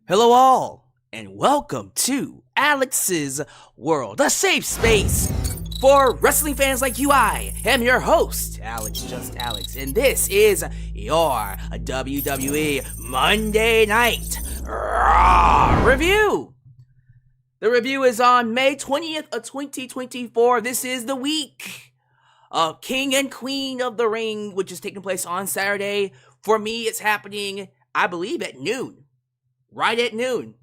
Hello all, and welcome to Alyx's World, a safe space for wrestling fans like you. I am your host, Alyx, just Alyx, and this is your WWE Monday Night Raw review. The review is on May 20th of 2024. This is the week of King and Queen of the Ring, which is taking place on Saturday. For me, it's happening, I believe, at noon. Right at noon.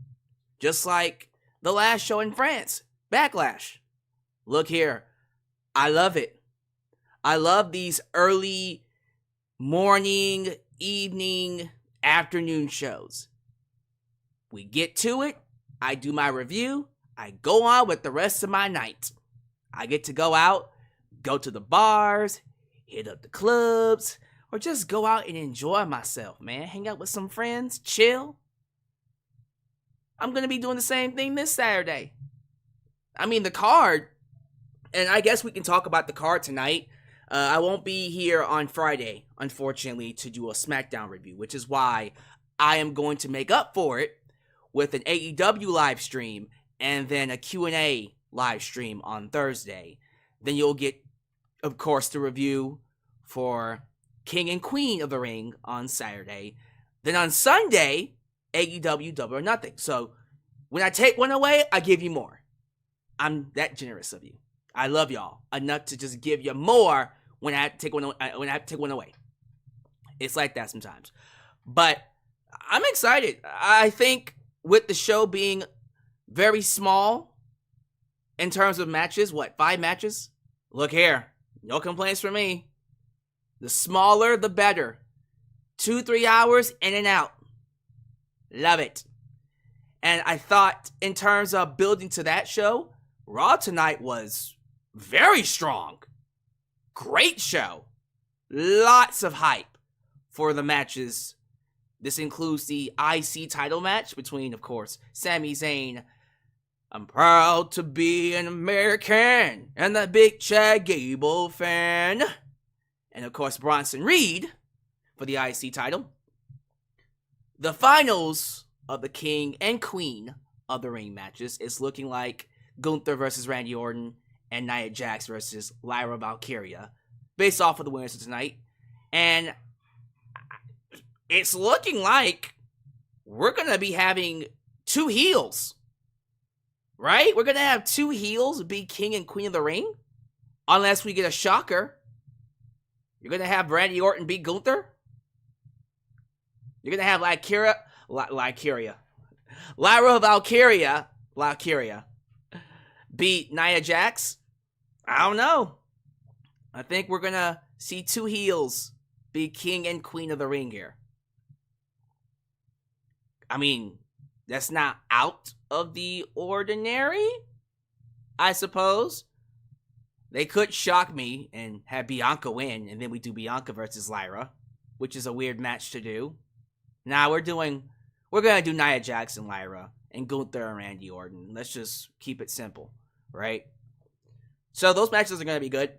Just like the last show in France, Backlash. Look here. I love it. I love these early morning, evening, afternoon shows. We get to it. I do my review. I go on with the rest of my night. I get to go out, go to the bars, hit up the clubs, or just go out and enjoy myself, man. Hang out with some friends, chill. I'm going to be doing the same thing this Saturday. I mean, the card, and I guess we can talk about the card tonight. I won't be here on Friday, unfortunately, to do a SmackDown review, which is why I am going to make up for it with an AEW live stream and then a Q&A live stream on Thursday. Then you'll get, of course, the review for King and Queen of the Ring on Saturday. Then on Sunday, AEW Double or Nothing. So when I take one away, I give you more. I'm that generous of you. I love y'all enough to just give you more when I take one away. It's like that sometimes. But I'm excited. I think with the show being very small in terms of matches, 5 matches? Look here. No complaints from me. The smaller, the better. 2-3 hours in and out. Love it. And I thought in terms of building to that show, Raw tonight was very strong. Great show. Lots of hype for the matches. This includes the IC title match between, of course, Sami Zayn. I'm proud to be an American and the big Chad Gable fan. And of course, Bronson Reed for the IC title. The finals of the King and Queen of the Ring matches is looking like GUNTHER versus Randy Orton and Nia Jax versus Lyra Valkyria, based off of the winners of tonight. And it's looking like we're going to be having 2 heels, right? We're going to have 2 heels be King and Queen of the Ring, unless we get a shocker. You're going to have Randy Orton beat GUNTHER. You're going to have Lyra Valkyria beat Nia Jax. I don't know. I think we're going to see 2 heels be King and Queen of the Ring here. I mean, that's not out of the ordinary, I suppose. They could shock me and have Bianca win, and then we do Bianca versus Lyra, which is a weird match to do. Now we're going to do Nia Jax and Lyra and GUNTHER and Randy Orton. Let's just keep it simple, right? So those matches are going to be good.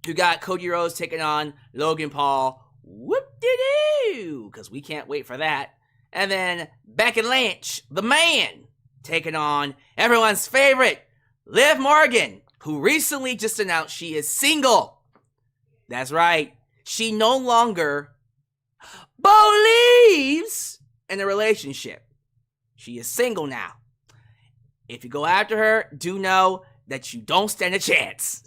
You got Cody Rhodes taking on Logan Paul. Whoop-de-doo! Because we can't wait for that. And then Becky Lynch, the man, taking on everyone's favorite, Liv Morgan, who recently just announced she is single. That's right. She no longer believes in a relationship. She is single now. If you go after her, do know that you don't stand a chance.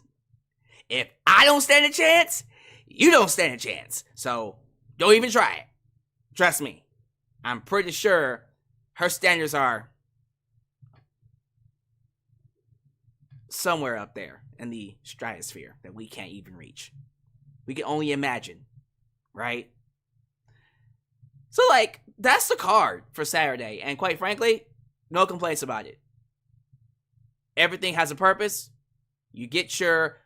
If I don't stand a chance, you don't stand a chance. So don't even try it. Trust me. I'm pretty sure her standards are somewhere up there in the stratosphere that we can't even reach. We can only imagine, right? So, that's the card for Saturday. And quite frankly, no complaints about it. Everything has a purpose. You get your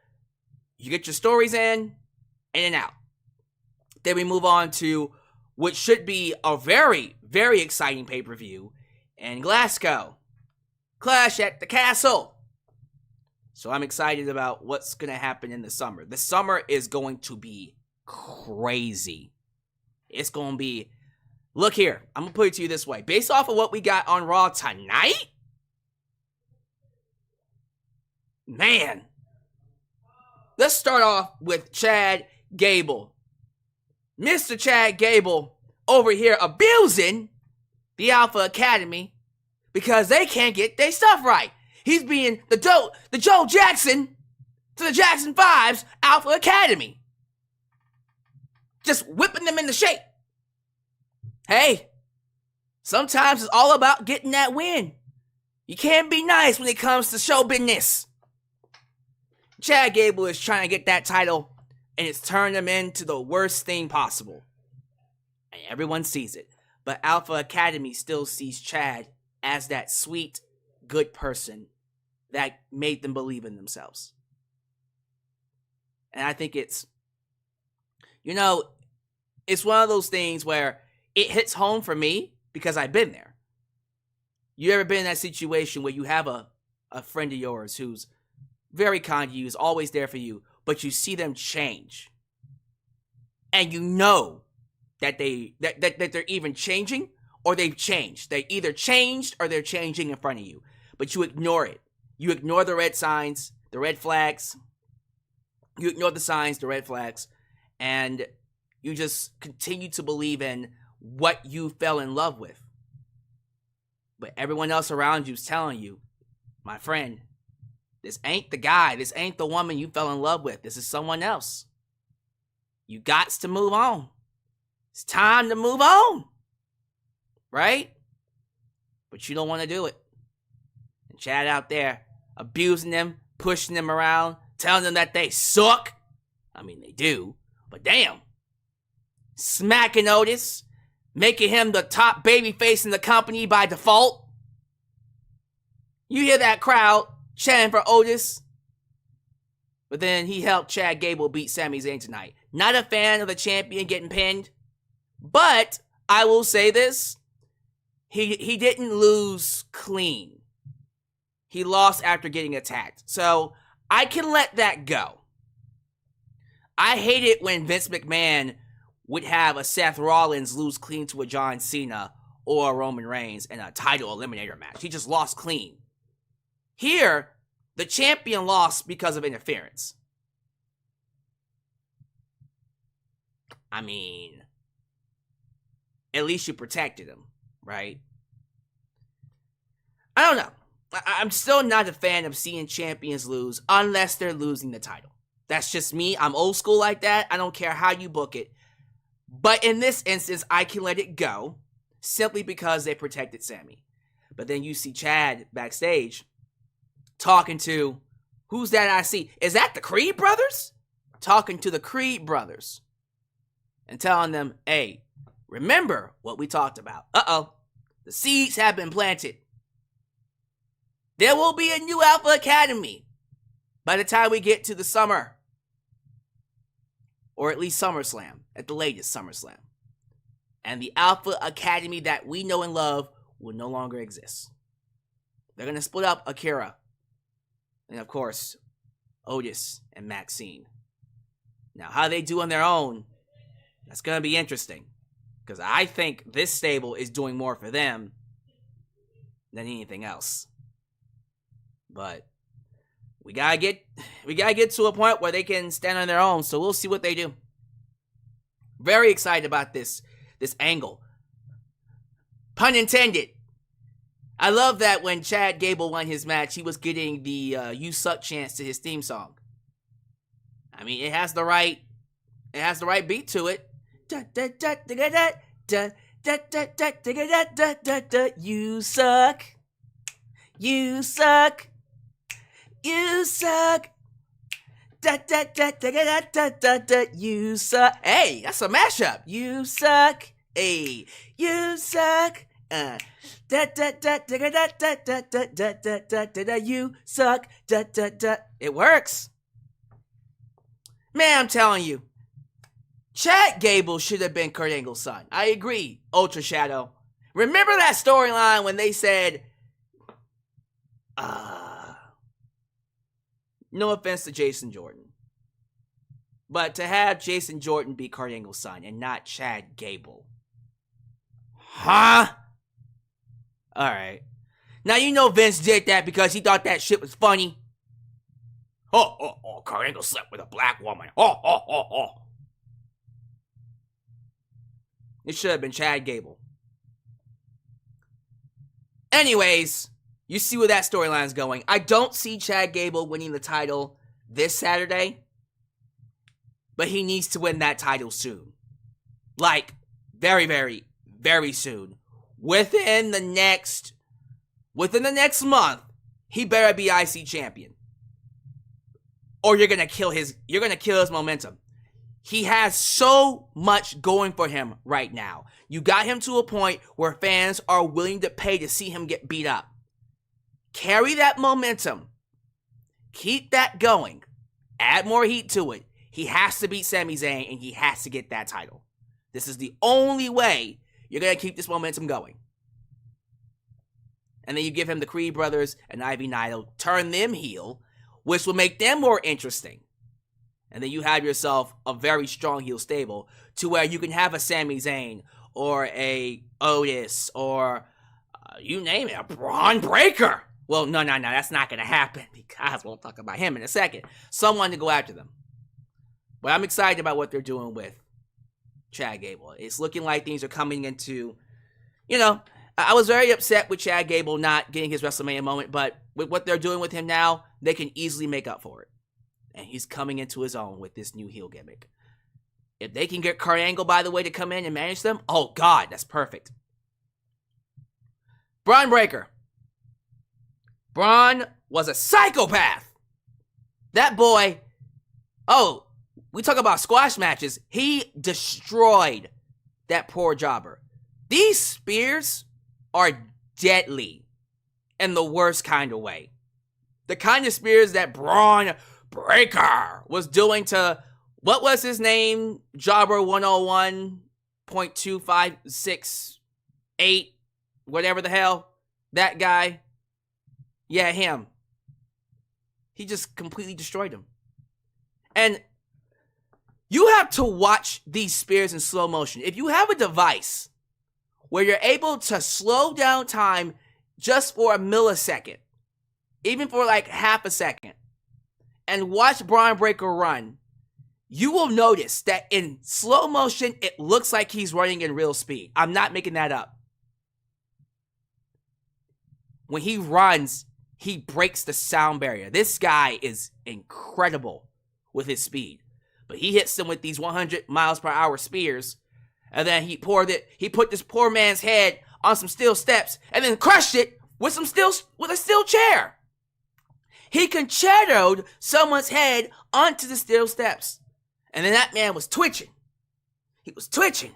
stories in and out. Then we move on to what should be a very, very exciting pay-per-view in Glasgow. Clash at the Castle. So I'm excited about what's going to happen in the summer. The summer is going to be crazy. It's going to be Look here, I'm gonna put it to you this way. Based off of what we got on Raw tonight, man, let's start off with Chad Gable. Mr. Chad Gable over here abusing the Alpha Academy because they can't get their stuff right. He's being the Joe Jackson to the Jackson 5's Alpha Academy. Just whipping them into shape. Hey, sometimes it's all about getting that win. You can't be nice when it comes to show business. Chad Gable is trying to get that title, and it's turned him into the worst thing possible. And everyone sees it. But Alpha Academy still sees Chad as that sweet, good person that made them believe in themselves. And I think it's one of those things where it hits home for me because I've been there. You ever been in that situation where you have a friend of yours who's very kind to you, is always there for you, but you see them change. And you know that they're even changing or they've changed. They either changed or they're changing in front of you. But you ignore it. You ignore the red signs, the red flags. You ignore the signs, the red flags. And you just continue to believe in what you fell in love with. But everyone else around you is telling you, my friend, this ain't the guy. This ain't the woman you fell in love with. This is someone else. You got to move on. It's time to move on. Right? But you don't want to do it. And Chad out there abusing them, pushing them around, telling them that they suck. I mean, they do. But damn. Smacking Otis. Making him the top babyface in the company by default. You hear that crowd chanting for Otis. But then he helped Chad Gable beat Sami Zayn tonight. Not a fan of the champion getting pinned. But I will say this. He didn't lose clean. He lost after getting attacked. So I can let that go. I hate it when Vince McMahon would have a Seth Rollins lose clean to a John Cena or a Roman Reigns in a title eliminator match. He just lost clean. Here, the champion lost because of interference. I mean, at least you protected him, right? I don't know. I'm still not a fan of seeing champions lose unless they're losing the title. That's just me. I'm old school like that. I don't care how you book it. But in this instance, I can let it go simply because they protected Sami. But then you see Chad backstage talking to, who's that I see? Is that the Creed brothers? Talking to the Creed brothers and telling them, hey, remember what we talked about. Uh-oh, the seeds have been planted. There will be a new Alpha Academy by the time we get to the summer. Or at least SummerSlam, at the latest SummerSlam. And the Alpha Academy that we know and love will no longer exist. They're going to split up Akira. And of course, Otis and Maxine. Now, how they do on their own, that's going to be interesting. Because I think this stable is doing more for them than anything else. But we gotta get to a point where they can stand on their own, so we'll see what they do. Very excited about this angle. Pun intended. I love that when Chad Gable won his match, he was getting the "You Suck" chants to his theme song. I mean, it has the right beat to it. You suck. You suck. You suck. You suck. Hey, that's a mashup. You suck. Hey, you suck. You suck. It works. Man, I'm telling you. Chad Gable should have been Kurt Angle's son. I agree, Ultra Shadow. Remember that storyline when they said, no offense to Jason Jordan, but to have Jason Jordan be Kurt Angle's son and not Chad Gable. Huh? Alright. Now you know Vince did that because he thought that shit was funny. Kurt Angle slept with a black woman. It should have been Chad Gable. Anyways, you see where that storyline's going. I don't see Chad Gable winning the title this Saturday, but he needs to win that title soon. Like, very, very, very soon. Within the next month, he better be IC champion. Or you're gonna kill his momentum. He has so much going for him right now. You got him to a point where fans are willing to pay to see him get beat up. Carry that momentum. Keep that going. Add more heat to it. He has to beat Sami Zayn and he has to get that title. This is the only way you're going to keep this momentum going. And then you give him the Creed brothers and Ivy Nile, turn them heel, which will make them more interesting. And then you have yourself a very strong heel stable to where you can have a Sami Zayn or a Otis or you name it, a Braun Breaker. Well, no, that's not going to happen because we'll talk about him in a second. Someone to go after them. But I'm excited about what they're doing with Chad Gable. It's looking like things are coming into, I was very upset with Chad Gable not getting his WrestleMania moment, but with what they're doing with him now, they can easily make up for it. And he's coming into his own with this new heel gimmick. If they can get Kurt Angle, by the way, to come in and manage them, oh God, that's perfect. Braun Breaker. Braun was a psychopath. That boy, we talk about squash matches. He destroyed that poor jobber. These spears are deadly in the worst kind of way. The kind of spears that Braun Breaker was doing to, what was his name? Jobber 101.2568, whatever the hell. That guy. Yeah, him. He just completely destroyed him. And you have to watch these spears in slow motion. If you have a device where you're able to slow down time just for a millisecond, even for like half a second, and watch Braun Breaker run, you will notice that in slow motion, it looks like he's running in real speed. I'm not making that up. When he runs, he breaks the sound barrier. This guy is incredible with his speed. But he hits them with these 100 miles per hour spears, and then he put this poor man's head on some steel steps, and then crushed it with a steel chair. He concertoed someone's head onto the steel steps. And then that man was twitching. He was twitching.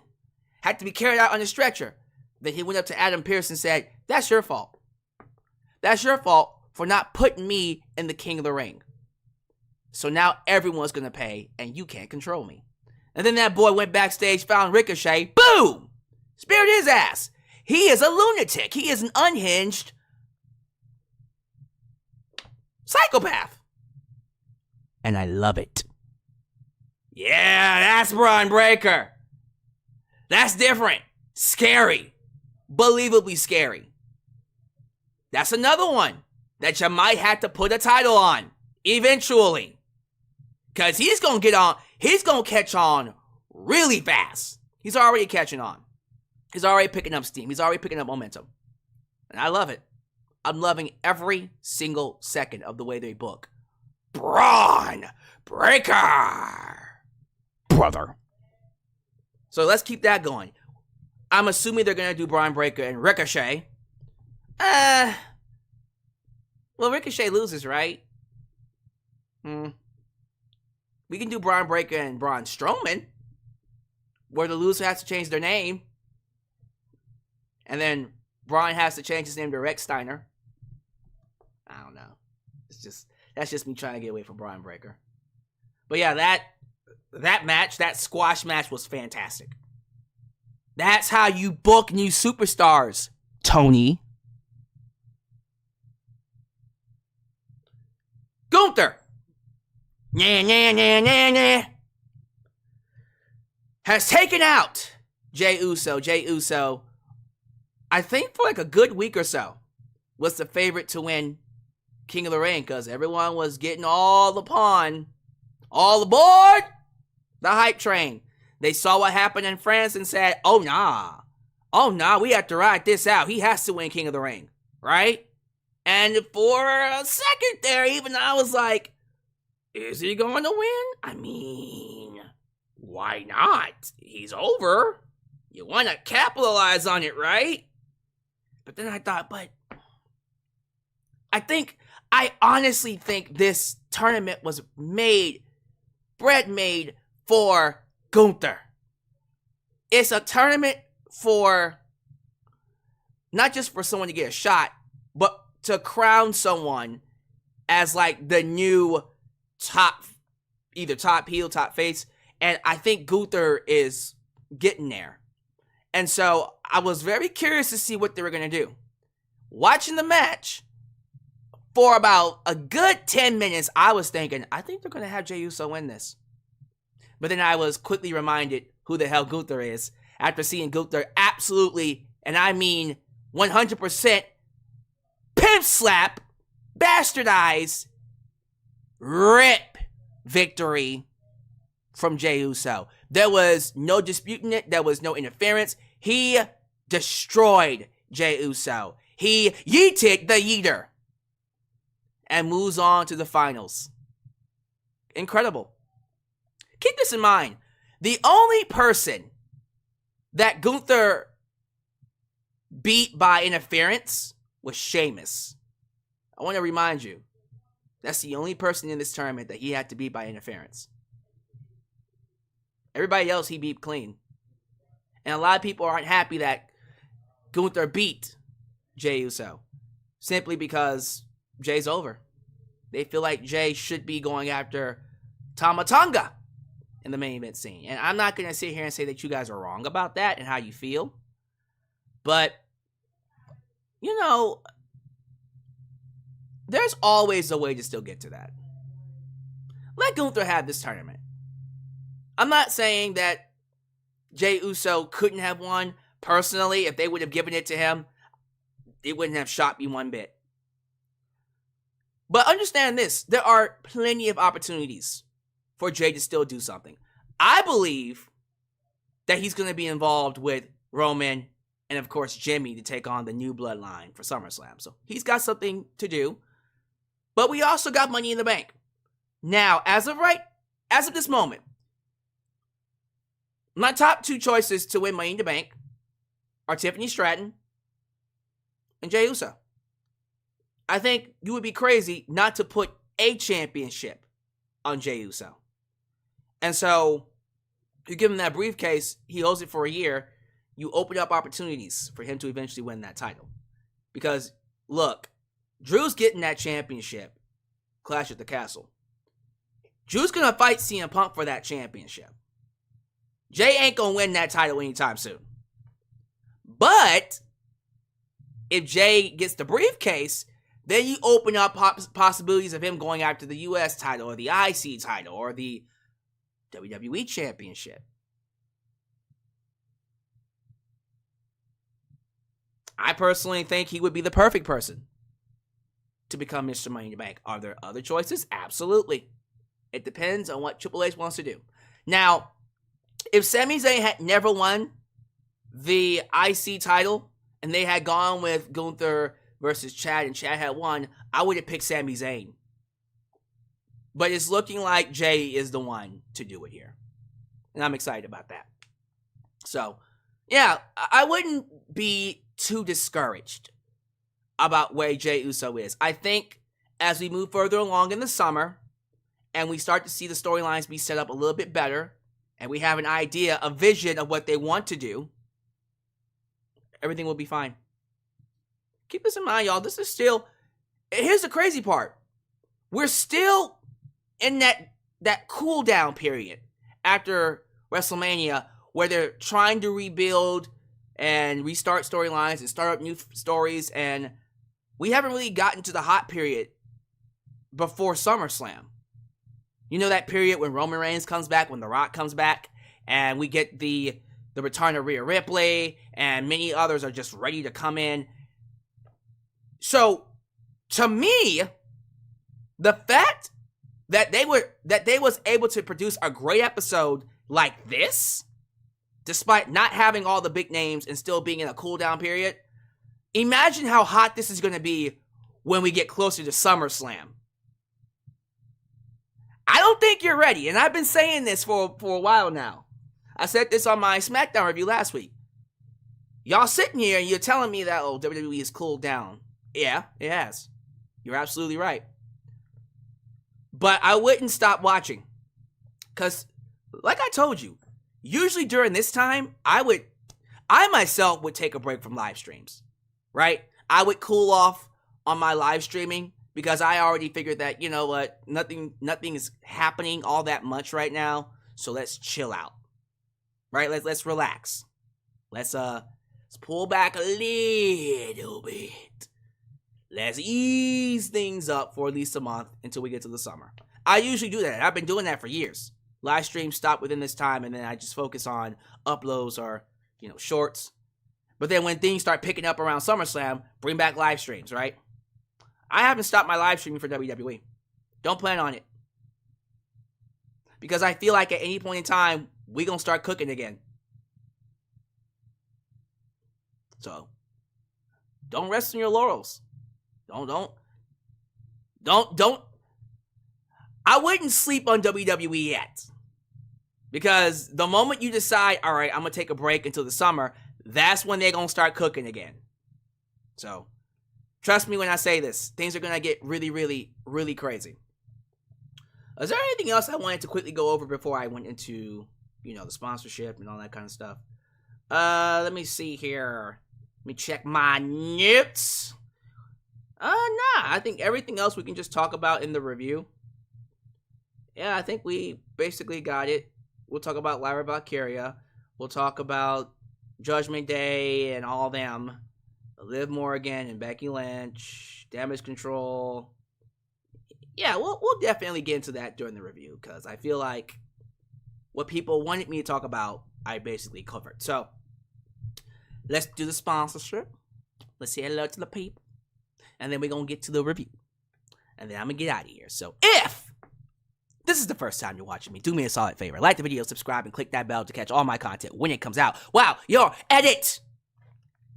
Had to be carried out on a stretcher. Then he went up to Adam Pearce and said, "That's your fault. That's your fault for not putting me in the King of the Ring. So now everyone's going to pay, and you can't control me." And then that boy went backstage, found Ricochet. Boom! Speared his ass. He is a lunatic. He is an unhinged psychopath. And I love it. Yeah, that's Braun Breaker. That's different. Scary. Believably scary. That's another one that you might have to put a title on eventually. Because he's going to catch on really fast. He's already catching on. He's already picking up steam. He's already picking up momentum. And I love it. I'm loving every single second of the way they book Braun Breaker. Brother. So let's keep that going. I'm assuming they're going to do Braun Breaker and Ricochet. Well, Ricochet loses, right? We can do Braun Breaker and Braun Strowman, where the loser has to change their name. And then Braun has to change his name to Rex Steiner. I don't know. That's just me trying to get away from Braun Breaker. But yeah, that match, that squash match was fantastic. That's how you book new superstars, Tony. GUNTHER has taken out Jey Uso. Jey Uso I think for like a good week or so, was the favorite to win King of the Ring because everyone was getting all aboard the hype train. They saw what happened in France and said, oh nah, we have to ride this out. He has to win King of the Ring, right? And for a second there, even I was like, is he going to win? I mean, why not? He's over. You want to capitalize on it, right? But then I thought, I honestly think this tournament was made for Gunther. It's a tournament for, not just for someone to get a shot, but to crown someone as like the new either top heel, top face. And I think Gunther is getting there. And so I was very curious to see what they were going to do. Watching the match, for about a good 10 minutes, I was thinking, I think they're going to have Jey Uso win this. But then I was quickly reminded who the hell Gunther is after seeing Gunther absolutely, and I mean 100%, pimp slap, bastardize, rip victory from Jey Uso. There was no disputing it. There was no interference. He destroyed Jey Uso. He yeeted the yeeter and moves on to the finals. Incredible. Keep this in mind. The only person that Gunther beat by interference was Sheamus. I want to remind you, that's the only person in this tournament that he had to beat by interference. Everybody else he beat clean. And a lot of people aren't happy that Gunther beat Jey Uso simply because Jey's over. They feel like Jey should be going after Tama Tonga in the main event scene. And I'm not going to sit here and say that you guys are wrong about that and how you feel. But, you know, there's always a way to still get to that. Let Gunther have this tournament. I'm not saying that Jey Uso couldn't have won. Personally, if they would have given it to him, it wouldn't have shocked me one bit. But understand this, there are plenty of opportunities for Jey to still do something. I believe that he's going to be involved with Roman and, of course, Jimmy to take on the new bloodline for SummerSlam. So he's got something to do. But we also got Money in the Bank. Now, as of this moment, my top two choices to win Money in the Bank are Tiffany Stratton and Jey Uso. I think you would be crazy not to put a championship on Jey Uso. And so, you give him that briefcase, he holds it for a year, you open up opportunities for him to eventually win that title. Because, look, Drew's getting that championship, Clash at the Castle. Drew's going to fight CM Punk for that championship. Jey ain't going to win that title anytime soon. But, if Jey gets the briefcase, then you open up possibilities of him going after the US title or the IC title or the WWE Championship. I personally think he would be the perfect person to become Mr. Money in the Bank. Are there other choices? Absolutely. It depends on what Triple H wants to do. Now, if Sami Zayn had never won the IC title and they had gone with Gunther versus Chad and Chad had won, I would have picked Sami Zayn. But it's looking like Jey is the one to do it here. And I'm excited about that. So, yeah, I wouldn't be too discouraged about where Jey Uso is. I think as we move further along in the summer and we start to see the storylines be set up a little bit better and we have an idea, a vision of what they want to do, everything will be fine. Keep this in mind, y'all. This is still... Here's the crazy part. We're still in that cool down period after WrestleMania where they're trying to rebuild and restart storylines and start up new stories, and we haven't really gotten to the hot period before SummerSlam. You know that period when Roman Reigns comes back, when The Rock comes back, and we get the the return of Rhea Ripley, and many others are just ready to come in. So, to me, the fact that they was able to produce a great episode like this, despite not having all the big names and still being in a cooldown period, imagine how hot this is going to be when we get closer to SummerSlam. I don't think you're ready, and I've been saying this for a while now. I said this on my SmackDown review last week. Y'all sitting here and you're telling me that, oh, WWE has cooled down. Yeah, it has. You're absolutely right. But I wouldn't stop watching. Because, like I told you, usually during this time, I myself would take a break from live streams. Right? I would cool off on my live streaming because I already figured that, you know what, nothing is happening all that much right now. So let's chill out. Right? Let's relax. Let's pull back a little bit. Let's ease things up for at least a month until we get to the summer. I usually do that. I've been doing that for years. Live streams stop within this time, and then I just focus on uploads or, you know, shorts. But then when things start picking up around SummerSlam, bring back live streams, right? I haven't stopped my live streaming for WWE. Don't plan on it. Because I feel like at any point in time, we're going to start cooking again. So, don't rest on your laurels. Don't. I wouldn't sleep on WWE yet. Because the moment you decide, all right, I'm going to take a break until the summer, that's when they're going to start cooking again. So, trust me when I say this. Things are going to get really, really, really crazy. Is there anything else I wanted to quickly go over before I went into, you know, the sponsorship and all that kind of stuff? Let me see here. Let me check my notes. Nah, I think everything else we can just talk about in the review. Yeah, I think we basically got it. We'll talk about Lyra Valkyria. We'll talk about Judgment Day and all them. Liv Morgan and Becky Lynch. Damage Control. Yeah, we'll definitely get into that during the review, because I feel like what people wanted me to talk about, I basically covered. So, let's do the sponsorship. Let's say hello to the people. And then we're going to get to the review. And then I'm going to get out of here. So, if this is the first time you're watching me, do me a solid favor. Like the video, subscribe, and click that bell to catch all my content when it comes out. Wow, your edit!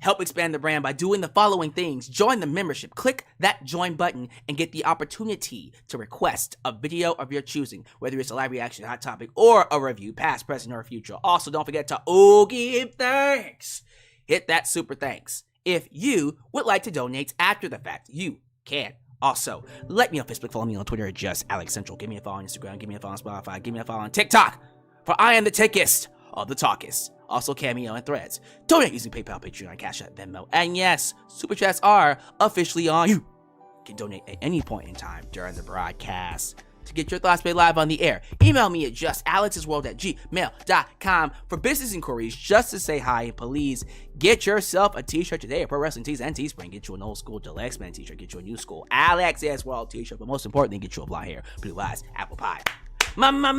Help expand the brand by doing the following things. Join the membership. Click that join button and get the opportunity to request a video of your choosing, whether it's a live reaction, hot topic, or a review, past, present, or future. Also, don't forget to give thanks. Hit that super thanks. If you would like to donate after the fact, you can. Also, like me on Facebook, follow me on Twitter at just Alex Central. Give me a follow on Instagram, give me a follow on Spotify, give me a follow on TikTok, for I am the tickest of the talkest. Also, Cameo and Threads. Donate using PayPal, Patreon, Cashapp, VENMO. And yes, Super Chats are officially on. You can donate at any point in time during the broadcast. To get your thoughts made live on the air, email me at justalexsworld@gmail.com. For business inquiries, just to say hi, and please get yourself a t-shirt today at Pro Wrestling Tees and Teespring. Get you an old school Deluxe Man t-shirt, get you a new school Alex S. World t-shirt, but most importantly, get you a blonde hair, blue eyes, apple pie. America,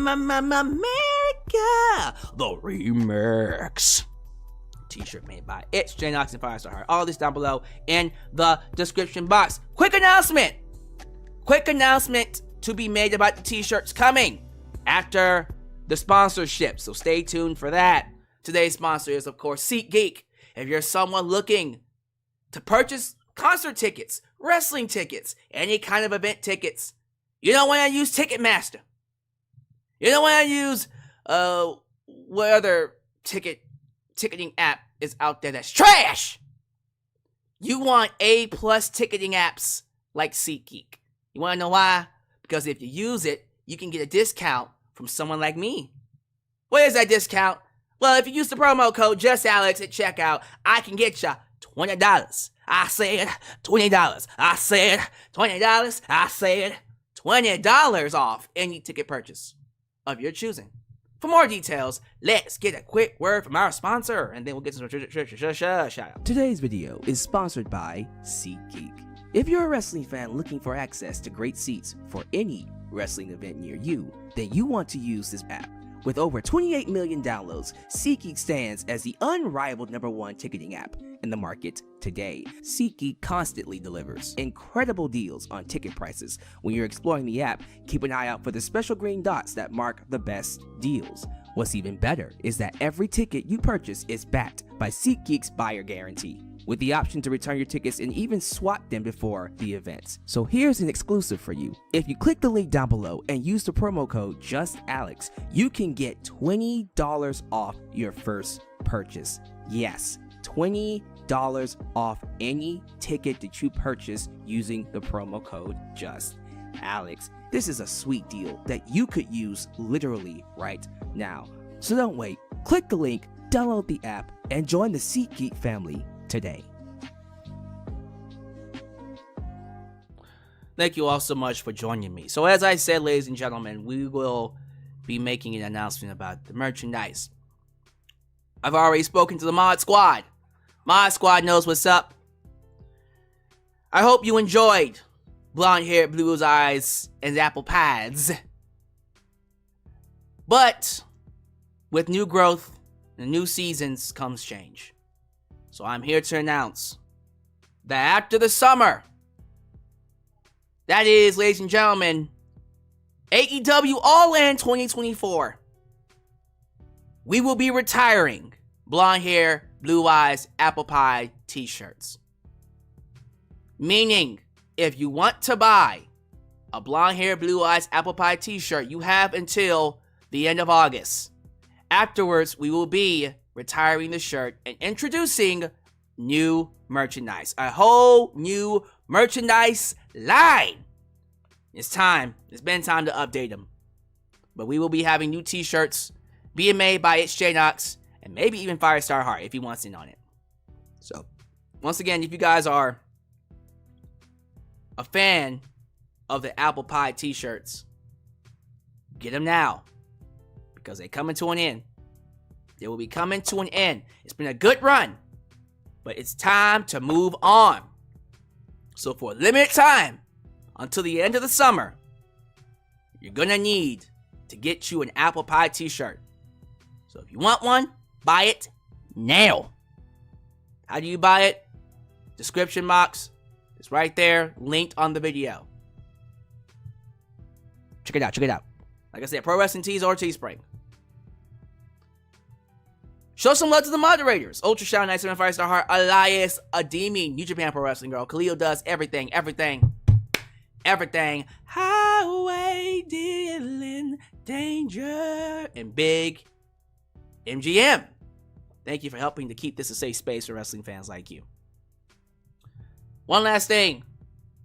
the remix t-shirt made by It's Jay Knox and Firestar Heart. All this down below in the description box. Quick announcement to be made about the t-shirts coming after the sponsorship, so stay tuned for that. Today's sponsor is, of course, SeatGeek. If you're someone looking to purchase concert tickets, wrestling tickets, any kind of event tickets, you don't want to use Ticketmaster. You don't want to use, what other ticketing app is out there that's trash? You want A+ ticketing apps like SeatGeek. You want to know why? Because if you use it, you can get a discount from someone like me. What is that discount? Well, if you use the promo code JustAlex at checkout, I can get you $20. I said $20. I said $20. I said $20 off any ticket purchase of your choosing. For more details, let's get a quick word from our sponsor, and then we'll get some shout out. Today's video is sponsored by SeatGeek. If you're a wrestling fan looking for access to great seats for any wrestling event near you, then you want to use this app. With over 28 million downloads, SeatGeek stands as the unrivaled #1 ticketing app in the market today. SeatGeek constantly delivers incredible deals on ticket prices. When you're exploring the app, keep an eye out for the special green dots that mark the best deals. What's even better is that every ticket you purchase is backed by SeatGeek's buyer guarantee, with the option to return your tickets and even swap them before the events. So here's an exclusive for you. If you click the link down below and use the promo code JUSTALEX, you can get $20 off your first purchase. Yes, $20 off any ticket that you purchase using the promo code JUSTALEX. This is a sweet deal that you could use literally right now. So don't wait. Click the link, download the app, and join the SeatGeek family today. Thank you all so much for joining me. So as I said, ladies and gentlemen, we will be making an announcement about the merchandise. I've already spoken to the Mod Squad. Mod Squad knows what's up. I hope you enjoyed Blonde Hair, Blue Eyes, and Apple Pies. But with new growth and new seasons comes change. So I'm here to announce that after the summer, that is, ladies and gentlemen, AEW All In 2024, we will be retiring Blonde Hair, Blue Eyes, Apple Pie t-shirts. Meaning, if you want to buy a Blonde Hair, Blue Eyes, Apple Pie t-shirt, you have until the end of August. Afterwards, we will be retiring the shirt and introducing new merchandise. A whole new merchandise line. It's time. It's been time to update them. But we will be having new t-shirts being made by It's J Knox and maybe even Firestar Heart if he wants in on it. So, once again, if you guys are a fan of the Apple Pie t-shirts, get them now, because they're coming to an end. They will be coming to an end. It's been a good run, but it's time to move on. So for a limited time, until the end of the summer, you're gonna need to get you an Apple Pie t-shirt. So if you want one, buy it now. How do you buy it? Description box. It's right there, linked on the video. Check it out, check it out. Like I said, Pro Wrestling Tees or Teespring. Show some love to the moderators. Ultra Shout, Nice and Firestar Heart, Elias, Ademi, New Japan Pro Wrestling Girl, Khalil does everything. Highway Dealing Danger, and Big MGM. Thank you for helping to keep this a safe space for wrestling fans like you. One last thing.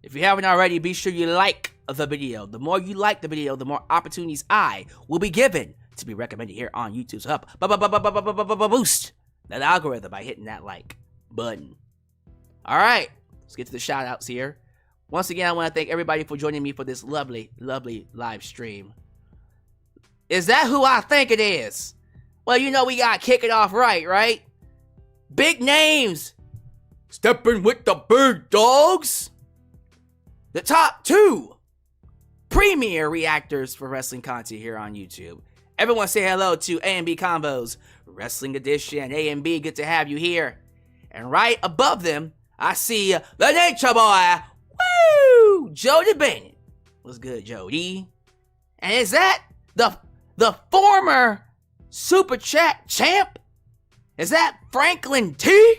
If you haven't already, be sure you like the video. The more you like the video, the more opportunities I will be given to be recommended here on YouTube. So help boost that algorithm by hitting that like button. All right, let's get to the shout outs here. Once again, I want to thank everybody for joining me for this lovely, lovely live stream. Is that who I think it is? Well, you know we got to kick it off right? Big names. Stepping with the big dogs. The top 2 premier reactors for wrestling content here on YouTube. Everyone say hello to A&B Combos, Wrestling Edition. A&B, good to have you here. And right above them, I see the Nature Boy. Woo! Jody Bennett. What's good, Jody? And is that the former Super Chat champ? Is that Franklin T?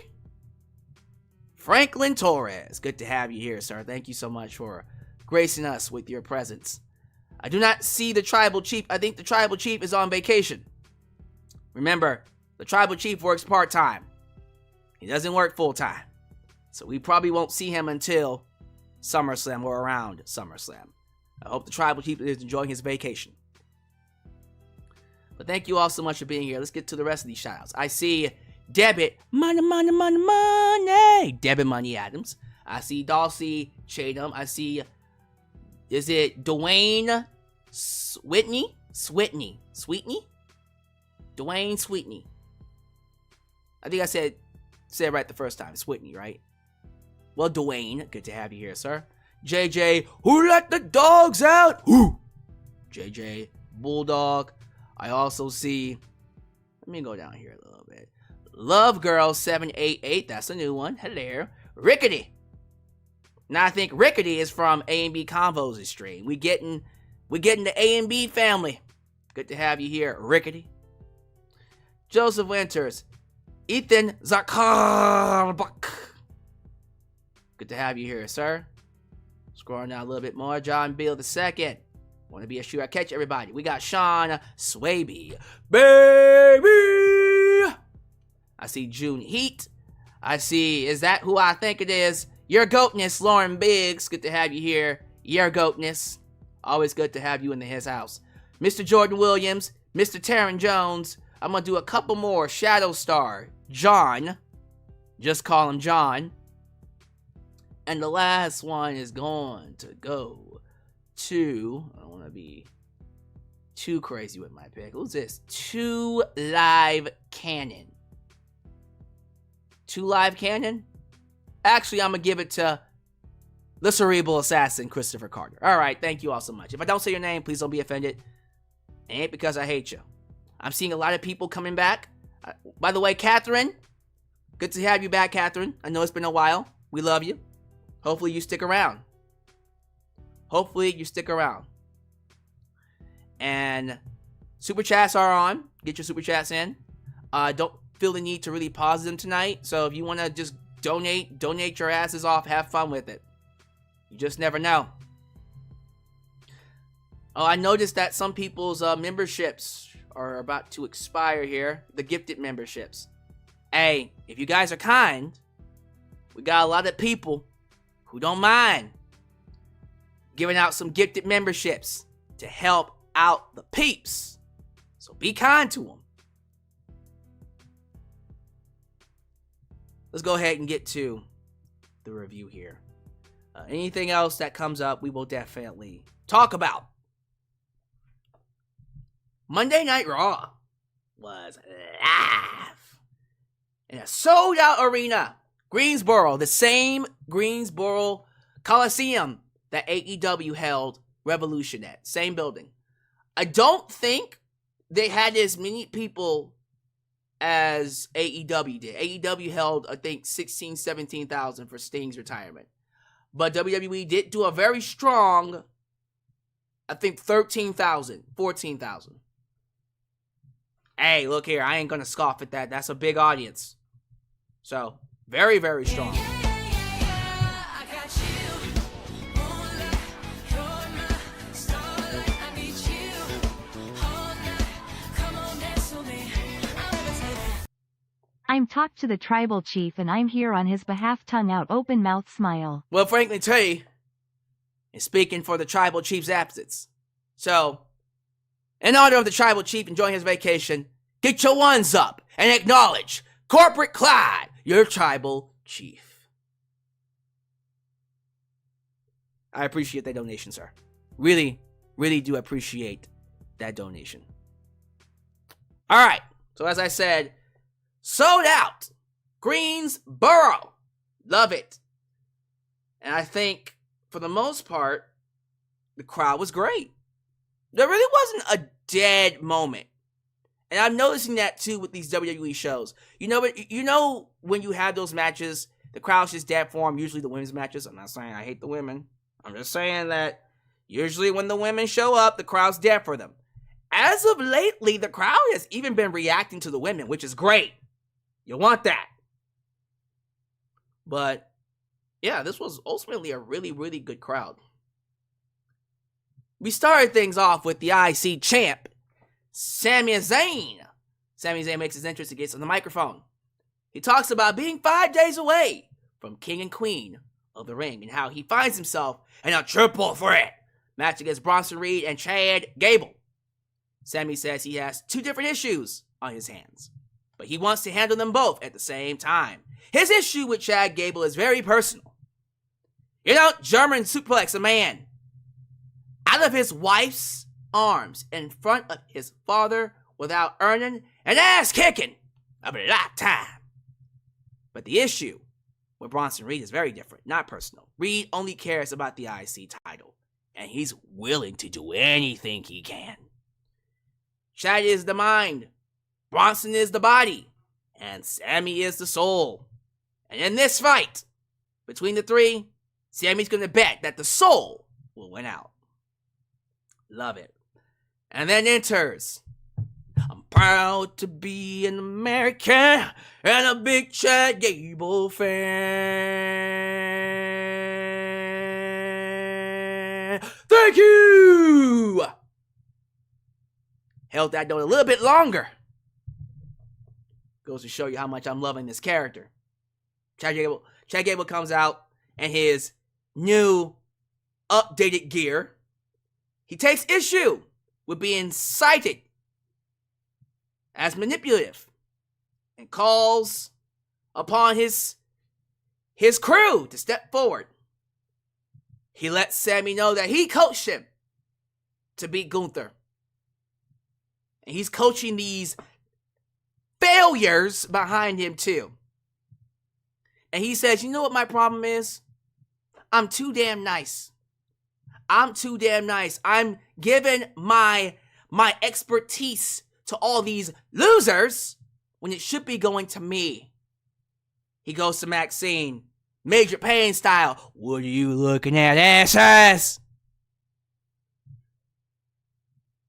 Franklin Torres. Good to have you here, sir. Thank you so much for gracing us with your presence. I do not see the Tribal Chief. I think the Tribal Chief is on vacation. Remember, the Tribal Chief works part-time. He doesn't work full-time. So we probably won't see him until SummerSlam or around SummerSlam. I hope the Tribal Chief is enjoying his vacation. But thank you all so much for being here. Let's get to the rest of these shoutouts. I see Debit Money. Debit Money Adams. I see Dulcie Chatham. I see, is it Dwayne Sweetney? Dwayne Sweetney. I think I said it right the first time. It's Whitney, right? Well, Dwayne, good to have you here, sir. JJ, who let the dogs out? Who? JJ Bulldog. I also see, let me go down here a little bit. Love Girl 788, that's a new one. Hello. Rickety. Now I think Rickety is from A&B Convos' stream. We getting the A&B family. Good to have you here, Rickety. Joseph Winters. Ethan Zakarbuk. Good to have you here, sir. Scrolling down a little bit more. John Beal II. Want to be sure I catch everybody. We got Sean Swaby. Baby! I see June Heat. I see, is that who I think it is? Your Goatness, Lauren Biggs. Good to have you here. Your Goatness. Always good to have you in his house. Mr. Jordan Williams. Mr. Taryn Jones. I'm going to do a couple more. Shadow Star. John. Just call him John. And the last one is going to go to, I don't want to be too crazy with my pick. Who's this? 2 Live Cannon. 2 Live Cannon? Actually, I'm going to give it to the Cerebral Assassin, Christopher Carter. All right, thank you all so much. If I don't say your name, please don't be offended. It ain't because I hate you. I'm seeing a lot of people coming back. By the way, Catherine, good to have you back, Catherine. I know it's been a while. We love you. Hopefully you stick around. Hopefully you stick around. And super chats are on. Get your super chats in. Don't feel the need to really pause them tonight. So if you want to just donate your asses off. Have fun with it. You just never know. Oh, I noticed that some people's memberships are about to expire here. The gifted memberships. Hey, if you guys are kind, we got a lot of people who don't mind giving out some gifted memberships to help out the peeps. So be kind to them. Let's go ahead and get to the review here. Anything else that comes up, we will definitely talk about. Monday Night Raw was live in a sold-out arena. Greensboro, the same Greensboro Coliseum that AEW held Revolution at. Same building. I don't think they had as many people as AEW did. AEW held, I think, 16,000, 17,000 for Sting's retirement. But WWE did do a very strong, I think, 13,000, 14,000. Hey, look here. I ain't going to scoff at that. That's a big audience. So, very, very strong. I'm talked to the tribal chief and I'm here on his behalf. Tongue out, open mouth smile. Well, frankly, Tay is speaking for the tribal chief's absence. So, in honor of the tribal chief enjoying his vacation, get your ones up and acknowledge Corporate Clyde, your tribal chief. I appreciate that donation, sir. Really, really do appreciate that donation. All right. So, as I said, sold out. Greensboro. Love it. And I think, for the most part, the crowd was great. There really wasn't a dead moment. And I'm noticing that, too, with these WWE shows. You know when you have those matches, the crowd's just dead for them, usually the women's matches. I'm not saying I hate the women. I'm just saying that usually when the women show up, the crowd's dead for them. As of lately, the crowd has even been reacting to the women, which is great. You want that. But, yeah, this was ultimately a really, really good crowd. We started things off with the IC champ, Sami Zayn. Sami Zayn makes his entrance and gets on the microphone. He talks about being 5 days away from King and Queen of the Ring and how he finds himself in a triple threat match against Bronson Reed and Chad Gable. Sami says he has 2 different issues on his hands, but he wants to handle them both at the same time. His issue with Chad Gable is very personal. You don't German suplex a man out of his wife's arms in front of his father without earning an ass-kicking of a lifetime. But the issue with Bronson Reed is very different, not personal. Reed only cares about the IC title, and he's willing to do anything he can Chad is the mind, Bronson is the body, and Sami is the soul. And in this fight between the three, Sami's going to bet that the soul will win out. Love it. And then enters, I'm proud to be an American and a big Chad Gable fan. Thank you! Held that note a little bit longer. Goes to show you how much I'm loving this character. Chad Gable comes out in his new updated gear. He takes issue with being cited as manipulative and calls upon his crew to step forward. He lets Sami know that he coached him to beat Gunther. And he's coaching these failures behind him too. And he says, you know what my problem is? I'm too damn nice. I'm too damn nice. I'm giving my expertise to all these losers when it should be going to me. He goes to Maxine, Major Payne style. What are you looking at, asses?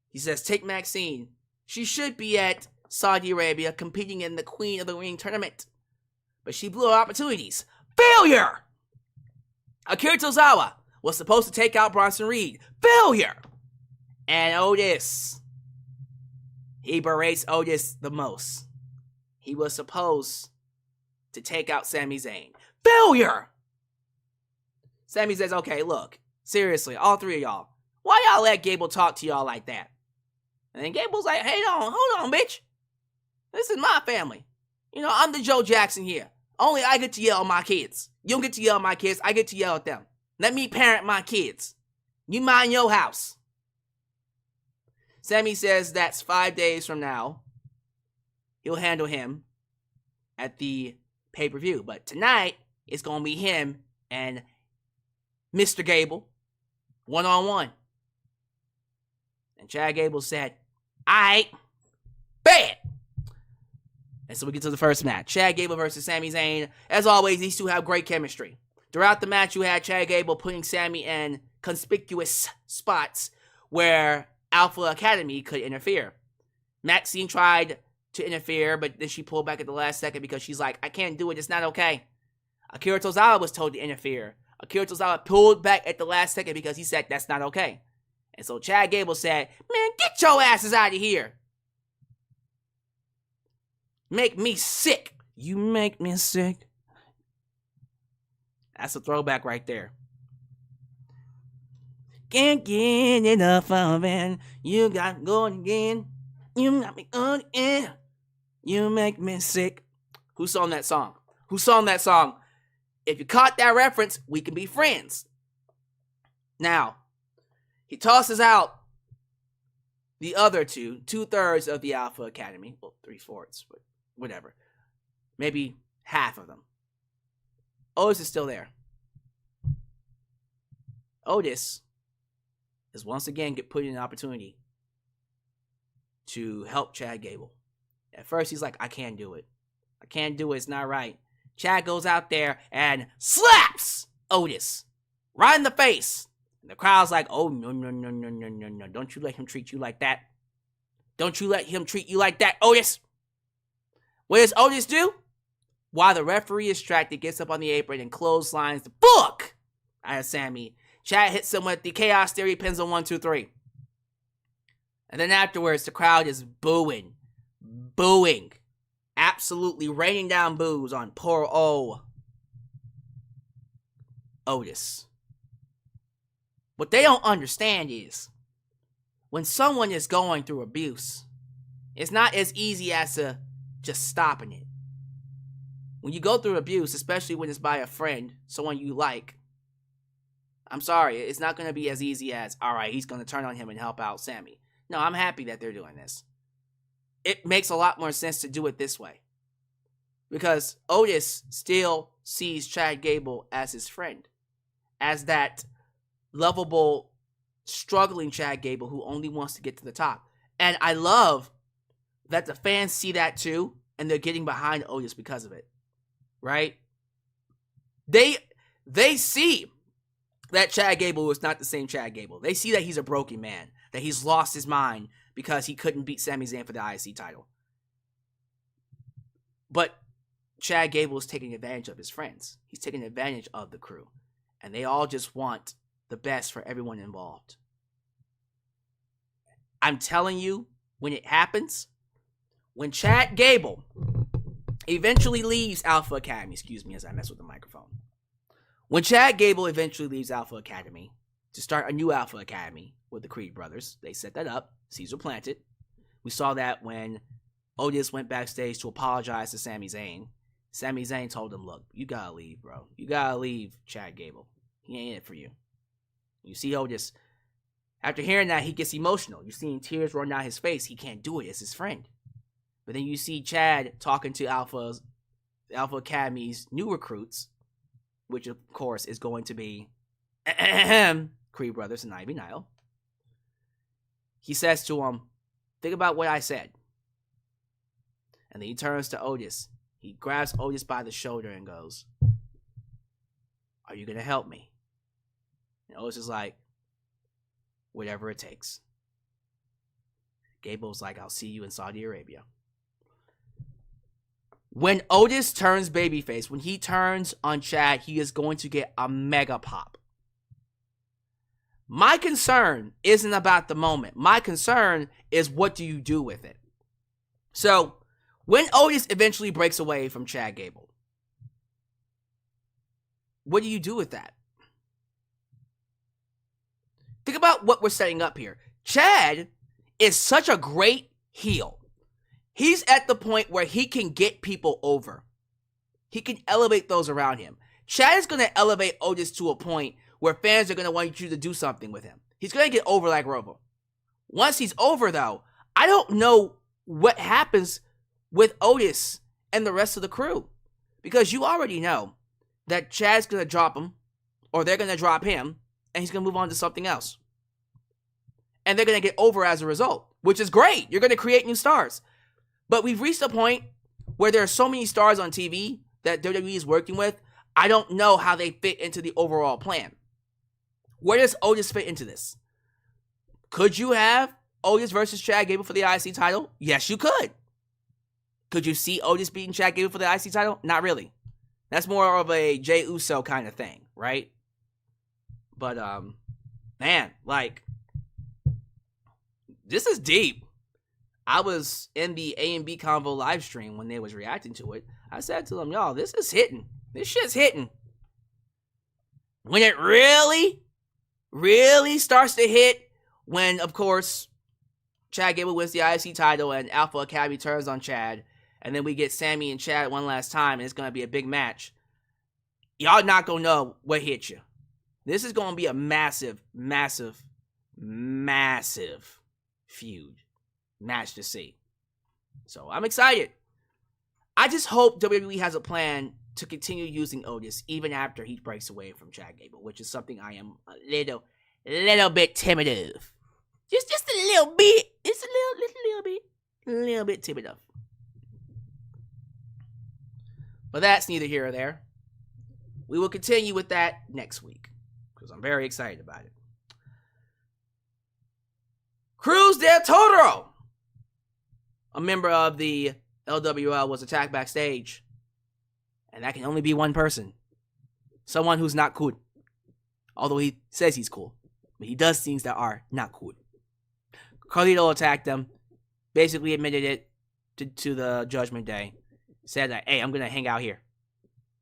He says, take Maxine. She should be at Saudi Arabia competing in the Queen of the Ring tournament. But she blew her opportunities. Failure! Akira Tozawa was supposed to take out Bronson Reed. Failure! And Otis. He berates Otis the most. He was supposed to take out Sami Zayn. Failure! Sami says, okay, look. Seriously, all three of y'all. Why y'all let Gable talk to y'all like that? And then Gable's like, hey, hold on, bitch. This is my family. You know, I'm the Joe Jackson here. Only I get to yell at my kids. You don't get to yell at my kids. I get to yell at them. Let me parent my kids. You mind your house. Sami says that's 5 days from now. He'll handle him at the pay-per-view. But tonight, it's going to be him and Mr. Gable one-on-one. And Chad Gable said, aight, bet. And so we get to the first match. Chad Gable versus Sami Zayn. As always, these two have great chemistry. Throughout the match, you had Chad Gable putting Sami in conspicuous spots where Alpha Academy could interfere. Maxine tried to interfere, but then she pulled back at the last second because she's like, I can't do it. It's not okay. Akira Tozawa was told to interfere. Akira Tozawa pulled back at the last second because he said that's not okay. And so Chad Gable said, man, get your asses out of here. Make me sick. You make me sick. That's a throwback right there. Can't get enough of it. You got going again. You got me on in. You make me sick. Who sung that song? Who sung that song? If you caught that reference, we can be friends. Now, he tosses out the other two-thirds of the Alpha Academy. Well, 3/4, but whatever. Maybe half of them. Otis is still there. Otis is once again put in an opportunity to help Chad Gable. At first, he's like, I can't do it. I can't do it. It's not right. Chad goes out there and slaps Otis right in the face. And the crowd's like, oh, no. Don't you let him treat you like that. Don't you let him treat you like that, Otis. What does Otis do? While the referee is distracted, gets up on the apron and clotheslines the fuck out of Sami. Chad hits him with the Chaos Theory pins on 1, 2, 3. And then afterwards, the crowd is booing. Absolutely raining down boos on poor old Otis. What they don't understand is, when someone is going through abuse, it's not as easy as just stopping it. When you go through abuse, especially when it's by a friend, someone you like, I'm sorry, it's not going to be as easy as, alright, he's going to turn on him and help out Sami. No, I'm happy that they're doing this. It makes a lot more sense to do it this way. Because Otis still sees Chad Gable as his friend. As that lovable, struggling Chad Gable who only wants to get to the top. And I love that the fans see that too, and they're getting behind Otis because of it. Right? They see that Chad Gable is not the same Chad Gable. They see that he's a broken man, that he's lost his mind because he couldn't beat Sami Zayn for the IC title. But Chad Gable is taking advantage of his friends. He's taking advantage of the crew. And they all just want the best for everyone involved. I'm telling you, when it happens, when Chad Gable eventually leaves Alpha Academy, excuse me as I mess with the microphone. When Chad Gable eventually leaves Alpha Academy to start a new Alpha Academy with the Creed brothers, they set that up. Caesar planted. We saw that when Otis went backstage to apologize to Sami Zayn. Sami Zayn told him, look, you gotta leave, bro. You gotta leave Chad Gable. He ain't it for you. You see Otis, after hearing that, he gets emotional. You're seeing tears run down his face. He can't do it. It's his friend. But then you see Chad talking to Alpha Academy's new recruits, which of course is going to be Creed Brothers and Ivy Nile. He says to him, think about what I said. And then he turns to Otis. He grabs Otis by the shoulder and goes, are you going to help me? And Otis is like, whatever it takes. Gable's like, I'll see you in Saudi Arabia. When Otis turns babyface, when he turns on Chad, he is going to get a mega pop. My concern isn't about the moment. My concern is what do you do with it? So, when Otis eventually breaks away from Chad Gable, what do you do with that? Think about what we're setting up here. Chad is such a great heel. He's at the point where he can get people over. He can elevate those around him. Chad is going to elevate Otis to a point where fans are going to want you to do something with him. He's going to get over like Robo. Once he's over, though, I don't know what happens with Otis and the rest of the crew. Because you already know that Chad's going to drop him, or they're going to drop him, and he's going to move on to something else. And they're going to get over as a result, which is great. You're going to create new stars. But we've reached a point where there are so many stars on TV that WWE is working with, I don't know how they fit into the overall plan. Where does Otis fit into this? Could you have Otis versus Chad Gable for the IC title? Yes, you could. Could you see Otis beating Chad Gable for the IC title? Not really. That's more of a Jey Uso kind of thing, right? But, man, like, this is deep. I was in the A and B Convo live stream when they was reacting to it. I said to them, y'all, this is hitting. This shit's hitting. When it really, really starts to hit, when, of course, Chad Gable wins the IC title and Alpha Academy turns on Chad, and then we get Sami and Chad one last time, and it's going to be a big match. Y'all not going to know what hit you. This is going to be a massive, massive, massive feud match to see. So I'm excited. I just hope WWE has a plan to continue using Otis even after he breaks away from Chad Gable, which is something I am a little bit timid of. Just a little bit. It's a little bit timid of. But that's neither here or there. We will continue with that next week because I'm very excited about it. Cruz del Toro, a member of the LWL, was attacked backstage. And that can only be one person. Someone who's not cool. Although he says he's cool. But he does things that are not cool. Carlito attacked him. Basically admitted it to the Judgment Day. Said that, hey, I'm going to hang out here.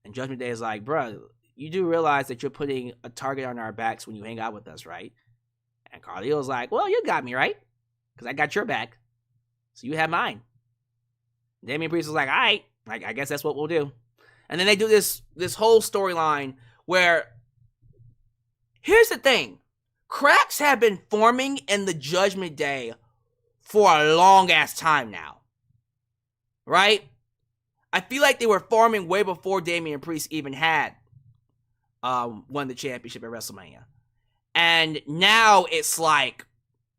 And Judgment Day is like, bruh, you do realize that you're putting a target on our backs when you hang out with us, right? And Carlito's like, well, you got me, right? Because I got your back. So you have mine. Damian Priest was like, all right, I guess that's what we'll do. And then they do this whole storyline where, here's the thing. Cracks have been forming in the Judgment Day for a long-ass time now. Right? I feel like they were forming way before Damian Priest even had won the championship at WrestleMania. And now it's like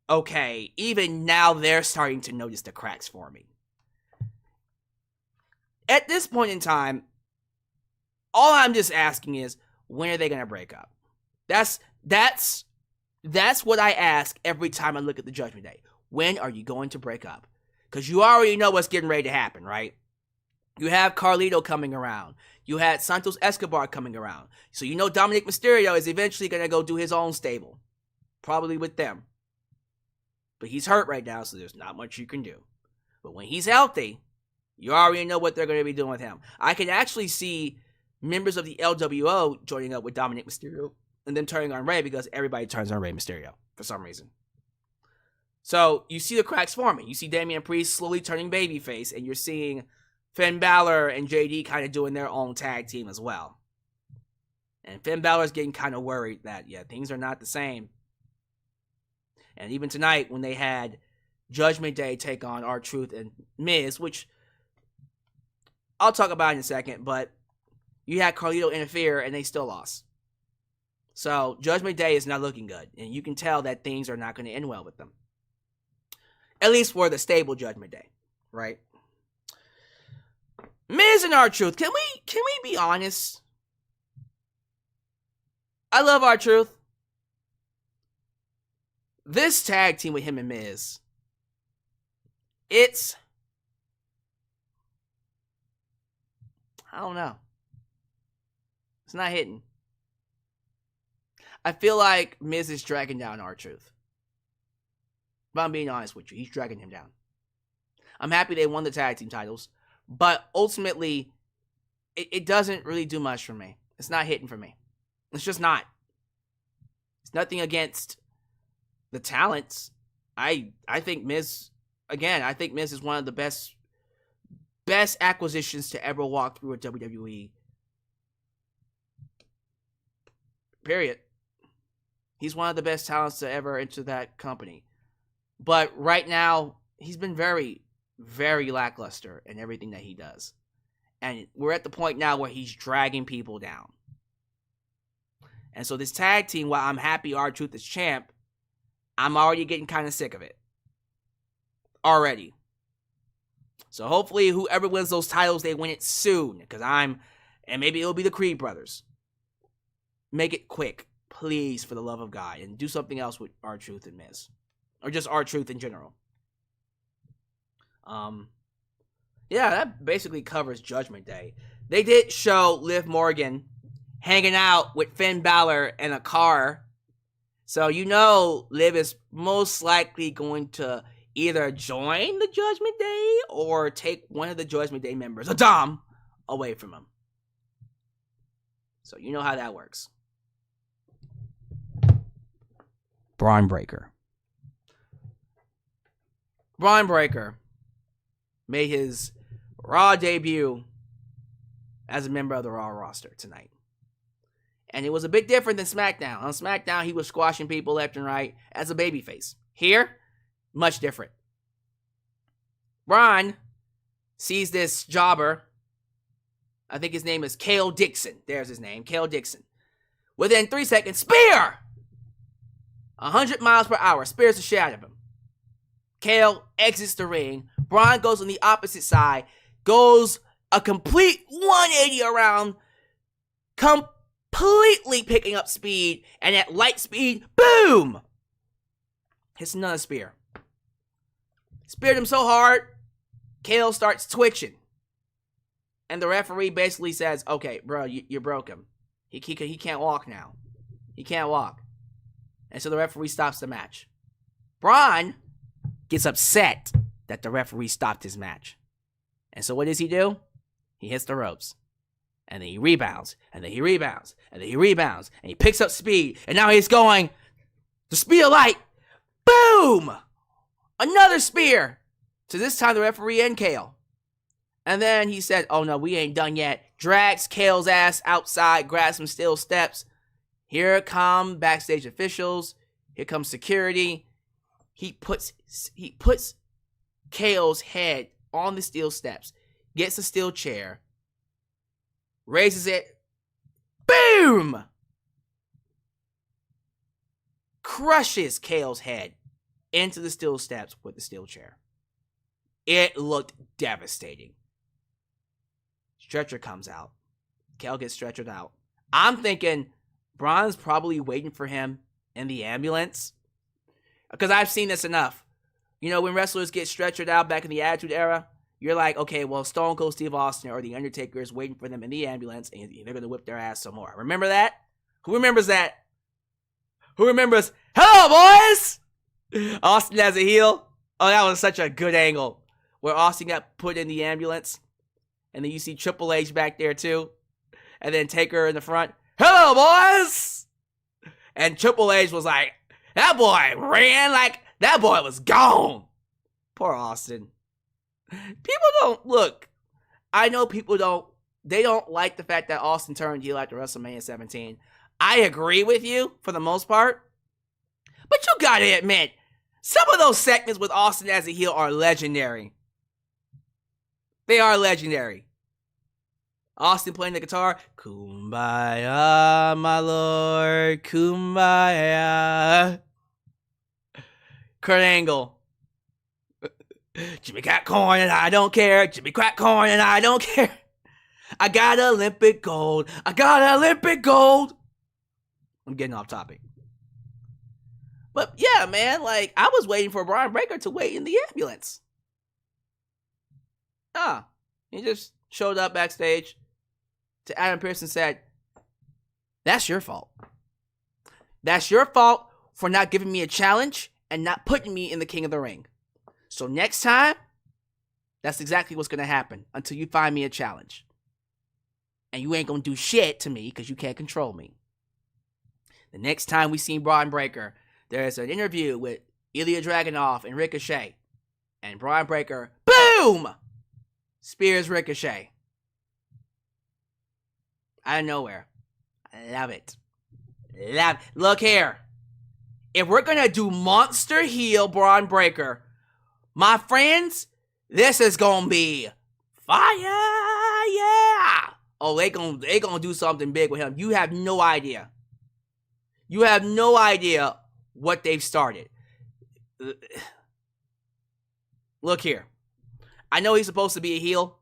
okay, even now they're starting to notice the cracks forming. At this point in time, all I'm just asking is, when are they going to break up? That's what I ask every time I look at the Judgment Day. When are you going to break up? Because you already know what's getting ready to happen, right? You have Carlito coming around. You had Santos Escobar coming around. So you know Dominic Mysterio is eventually going to go do his own stable. Probably with them. But he's hurt right now, so there's not much you can do. But when he's healthy, you already know what they're going to be doing with him. I can actually see members of the LWO joining up with Dominic Mysterio and then turning on Rey, because everybody turns on Rey Mysterio for some reason. So you see the cracks forming. You see Damian Priest slowly turning babyface, and you're seeing Finn Balor and JD kind of doing their own tag team as well. And Finn Balor's getting kind of worried that, yeah, things are not the same. And even tonight, when they had Judgment Day take on R-Truth and Miz, which I'll talk about in a second, but you had Carlito interfere and they still lost. So Judgment Day is not looking good, and you can tell that things are not going to end well with them. At least for the stable Judgment Day, right? Miz and R-Truth, can we be honest? I love R-Truth. This tag team with him and Miz, I don't know. It's not hitting. I feel like Miz is dragging down R-Truth. If I'm being honest with you, he's dragging him down. I'm happy they won the tag team titles, but ultimately, it doesn't really do much for me. It's not hitting for me. It's just not. It's nothing against the talents. I think Miz, again, I think Miz is one of the best acquisitions to ever walk through a WWE. Period. He's one of the best talents to ever enter that company. But right now, he's been very, very lackluster in everything that he does. And we're at the point now where he's dragging people down. And so this tag team, while I'm happy R-Truth is champ, I'm already getting kind of sick of it. Already. So hopefully whoever wins those titles, they win it soon. And maybe it'll be the Creed brothers. Make it quick, please, for the love of God. And do something else with R-Truth and Miz. Or just R-Truth in general. Yeah, that basically covers Judgment Day. They did show Liv Morgan hanging out with Finn Balor in a car. So you know Liv is most likely going to either join the Judgment Day or take one of the Judgment Day members, Adam, away from him. So you know how that works. Braun Breaker. Braun Breaker made his Raw debut as a member of the Raw roster tonight. And it was a bit different than SmackDown. On SmackDown, he was squashing people left and right as a babyface. Here, much different. Braun sees this jobber. I think his name is Kale Dixon. There's his name, Kale Dixon. Within 3 seconds, spear! 100 miles per hour, spears the shit out of him. Kale exits the ring. Braun goes on the opposite side, goes a complete 180 around, completely picking up speed, and at light speed, boom! Hits another spear. Speared him so hard, Kale starts twitching. And the referee basically says, okay, bro, you broke him. He can't walk now. He can't walk. And so the referee stops the match. Braun gets upset that the referee stopped his match. And so what does he do? He hits the ropes. And then he rebounds. And then he rebounds. And then he rebounds. And he picks up speed. And now he's going the speed of light. Boom! Another spear. So this time the referee and Kale. And then he said, oh no, we ain't done yet. Drags Kale's ass outside, grabs some steel steps. Here come backstage officials. Here comes security. He puts Kale's head on the steel steps, gets a steel chair, raises it, boom! Crushes Kale's head into the steel steps with the steel chair. It looked devastating. Stretcher comes out. Kel gets stretchered out. I'm thinking Bron's probably waiting for him in the ambulance. Because I've seen this enough. You know, when wrestlers get stretchered out back in the Attitude Era, you're like, okay, well, Stone Cold Steve Austin or The Undertaker is waiting for them in the ambulance, and they're going to whip their ass some more. Remember that? Who remembers that? Who remembers, hello, boys! Austin as a heel. Oh, that was such a good angle. Where Austin got put in the ambulance. And then you see Triple H back there, too. And then Taker in the front. Hello, boys! And Triple H was like, that boy ran like that boy was gone. Poor Austin. People don't, look, I know people they don't like the fact that Austin turned heel after WrestleMania 17. I agree with you for the most part. But you gotta admit, some of those segments with Austin as a heel are legendary. They are legendary. Austin playing the guitar. Kumbaya, my lord. Kumbaya. Kurt Angle. Jimmy Crack Corn and I don't care. Jimmy Crack Corn and I don't care. I got Olympic gold. I got Olympic gold. I'm getting off topic. But yeah, man, like, I was waiting for Bron Breakker to wait in the ambulance. He just showed up backstage to Adam Pearce and said, that's your fault. That's your fault for not giving me a challenge and not putting me in the King of the Ring. So next time, that's exactly what's going to happen until you find me a challenge. And you ain't going to do shit to me because you can't control me. The next time we see Bron Breakker, there's an interview with Ilya Dragunov and Ricochet. And Bron Breakker, boom! Spears Ricochet. Out of nowhere. I love it. Love it. Look here. If we're going to do monster heel Bron Breakker, my friends, this is going to be fire. Yeah. Oh, they gonna do something big with him. You have no idea. You have no idea what they've started. Look here. I know he's supposed to be a heel.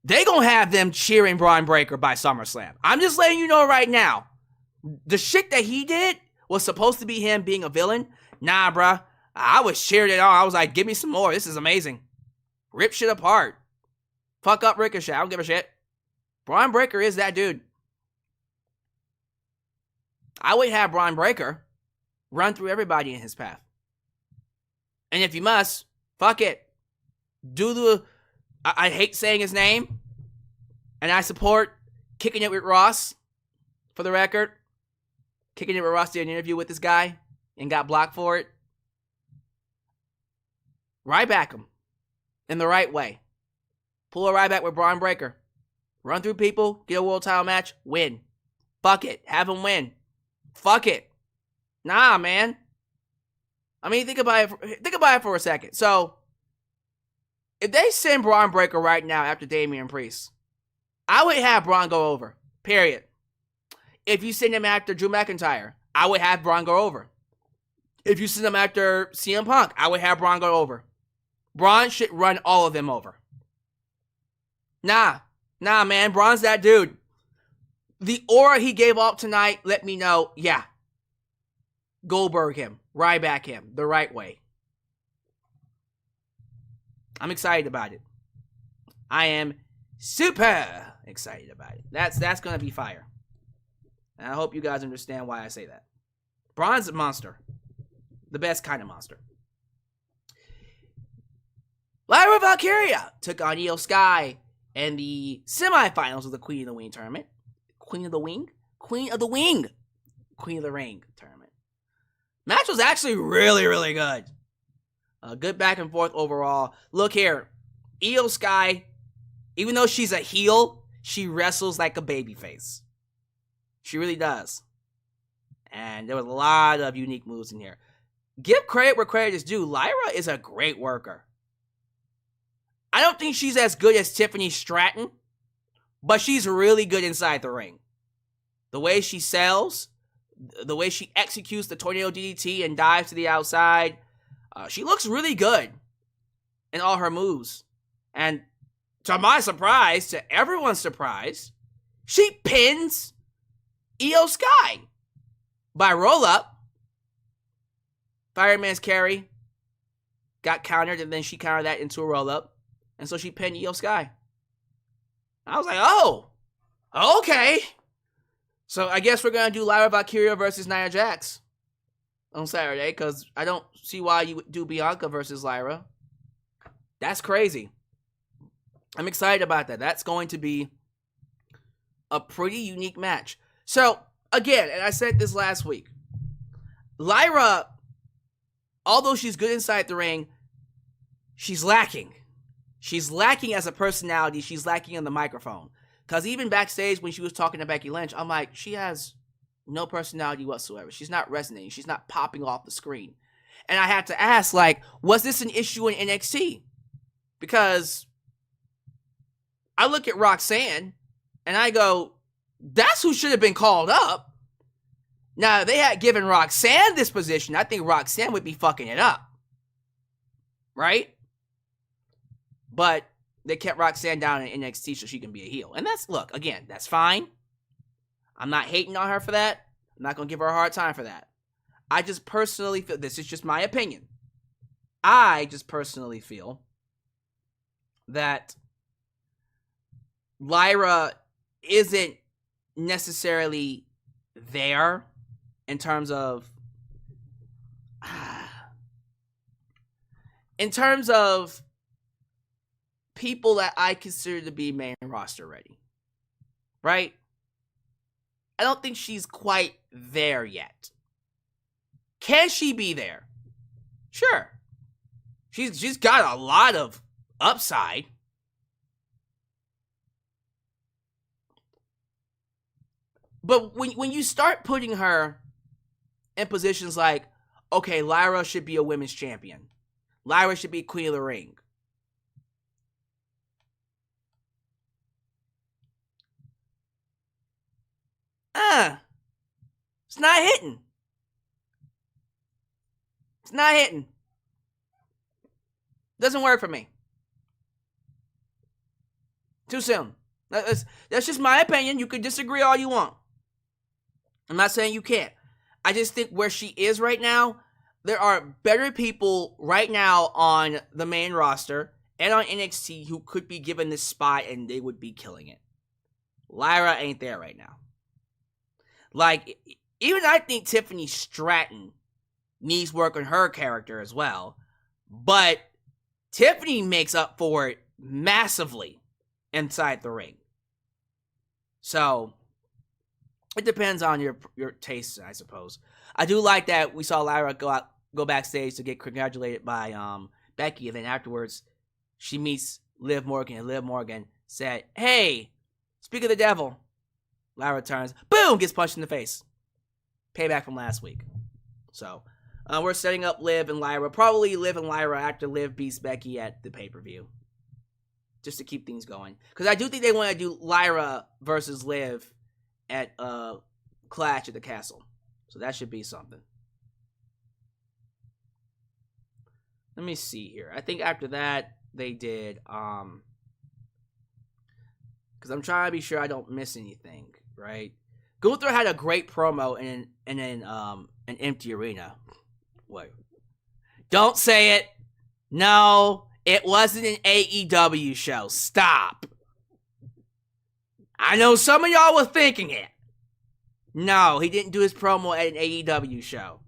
They gonna have them cheering Bron Breakker by SummerSlam. I'm just letting you know right now. The shit that he did was supposed to be him being a villain. Nah, bruh. I was cheering it on. I was like, give me some more. This is amazing. Rip shit apart. Fuck up Ricochet. I don't give a shit. Bron Breakker is that dude. I would have Bron Breakker run through everybody in his path. And if you must, fuck it. I hate saying his name. And I support kicking it with Ross. For the record. Kicking it with Ross did an interview with this guy and got blocked for it. Ryback him. In the right way. Pull a Ryback with Bron Breakker. Run through people. Get a world title match. Win. Fuck it. Have him win. Fuck it. Nah, man. I mean, think about it for a second. So, if they send Bron Breakker right now after Damian Priest, I would have Bron go over. Period. If you send him after Drew McIntyre, I would have Bron go over. If you send him after CM Punk, I would have Bron go over. Bron should run all of them over. Nah, man. Bron's that dude. The aura he gave off tonight let me know, yeah. Goldberg him. Ryback him. The right way. I'm excited about it. I am super excited about it. That's going to be fire. And I hope you guys understand why I say that. Bron's a monster. The best kind of monster. Lyra Valkyria took on IYO SKY in the semifinals of the Queen of the Wing tournament. Queen of the Ring tournament. Match was actually really, really good. Good back and forth overall. Look here. IYO SKY, even though she's a heel, she wrestles like a babyface. She really does. And there was a lot of unique moves in here. Give credit where credit is due. Lyra is a great worker. I don't think she's as good as Tiffany Stratton, but she's really good inside the ring. The way she sells, the way she executes the tornado DDT and dives to the outside, she looks really good in all her moves. And to my surprise, to everyone's surprise, she pins IYO SKY by roll-up. Fireman's carry got countered, and then she countered that into a roll-up. And so she pinned IYO SKY. I was like, oh, okay. So I guess we're going to do Lyra Valkyria versus Nia Jax on Saturday, because I don't see why you would do Bianca versus Lyra. That's crazy. I'm excited about that. That's going to be a pretty unique match. So, again, and I said this last week, Lyra, although she's good inside the ring, she's lacking. She's lacking as a personality. She's lacking on the microphone. Because even backstage when she was talking to Becky Lynch, I'm like, she has no personality whatsoever. She's not resonating. She's not popping off the screen. And I had to ask, like, was this an issue in NXT? Because I look at Roxanne and I go, that's who should have been called up. Now, if they had given Roxanne this position, I think Roxanne would be fucking it up. Right? But they kept Roxanne down in NXT so she can be a heel. And that's, look, again, that's fine. I'm not hating on her for that. I'm not going to give her a hard time for that. I just personally feel, this is just my opinion. I just personally feel that Lyra isn't necessarily there in terms of people that I consider to be main roster ready. Right? I don't think she's quite there yet. Can she be there? Sure. She's got a lot of upside. But when you start putting her in positions like, okay, Lyra should be a women's champion. Lyra should be queen of the ring. It's not hitting. It's not hitting. Doesn't work for me. Too soon. That's just my opinion. You can disagree all you want. I'm not saying you can't. I just think where she is right now, there are better people right now on the main roster and on NXT who could be given this spot and they would be killing it. Lyra ain't there right now. Like, even I think Tiffany Stratton needs work on her character as well. But Tiffany makes up for it massively inside the ring. So, it depends on your taste, I suppose. I do like that we saw Lyra go backstage to get congratulated by Becky, and then afterwards, she meets Liv Morgan, and Liv Morgan said, "Hey, speak of the devil." Lyra turns, boom, gets punched in the face. Payback from last week. So, we're setting up Liv and Lyra. Probably Liv and Lyra after Liv beats Becky at the pay-per-view. Just to keep things going. Because I do think they want to do Lyra versus Liv at Clash at the Castle. So that should be something. Let me see here. I think after that, they did, because I'm trying to be sure I don't miss anything, right? Gunther had a great promo in an empty arena. Wait. Don't say it. No, it wasn't an AEW show. Stop. I know some of y'all were thinking it. No, he didn't do his promo at an AEW show.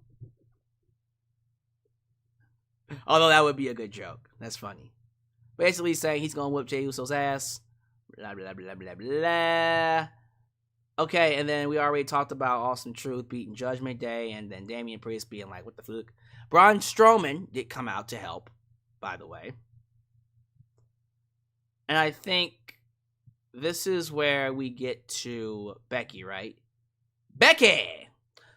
Although that would be a good joke. That's funny. Basically saying he's going to whip Jey Uso's ass. Blah, blah, blah, blah, blah. Okay, and then we already talked about Awesome Truth beating Judgment Day, and then Damian Priest being like, what the fuck? Braun Strowman did come out to help, by the way. And I think this is where we get to Becky, right? Becky!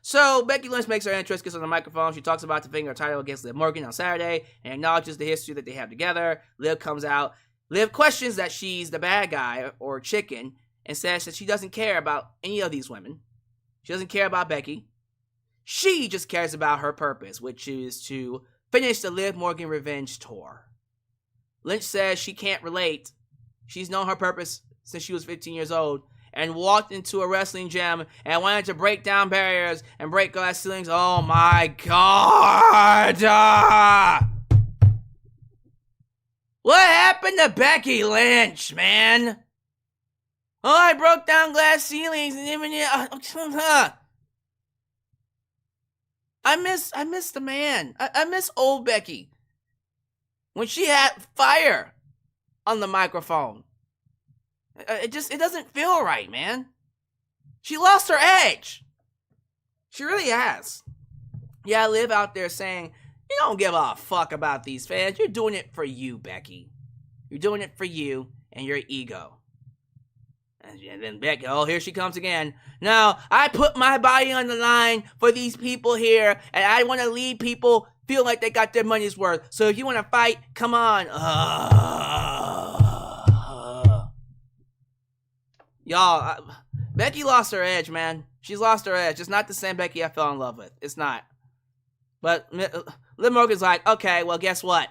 So, Becky Lynch makes her entrance, gets on the microphone. She talks about defending her title against Liv Morgan on Saturday and acknowledges the history that they have together. Liv comes out. Liv questions that she's the bad guy or chicken and says that she doesn't care about any of these women. She doesn't care about Becky. She just cares about her purpose, which is to finish the Liv Morgan Revenge Tour. Lynch says she can't relate. She's known her purpose since she was 15 years old and walked into a wrestling gym and wanted to break down barriers and break glass ceilings. Oh my God! What happened to Becky Lynch, man? Oh, I broke down glass ceilings and even I miss the man. I miss old Becky. When she had fire on the microphone. It doesn't feel right, man. She lost her edge. She really has. Yeah, I live out there saying, you don't give a fuck about these fans. You're doing it for you, Becky. You're doing it for you and your ego. And then Becky, oh, here she comes again. No, I put my body on the line for these people here, and I want to leave people feel like they got their money's worth. So if you want to fight, come on. Y'all, Becky lost her edge, man. She's lost her edge. It's not the same Becky I fell in love with. It's not. But Liv Morgan's like, okay, well, guess what?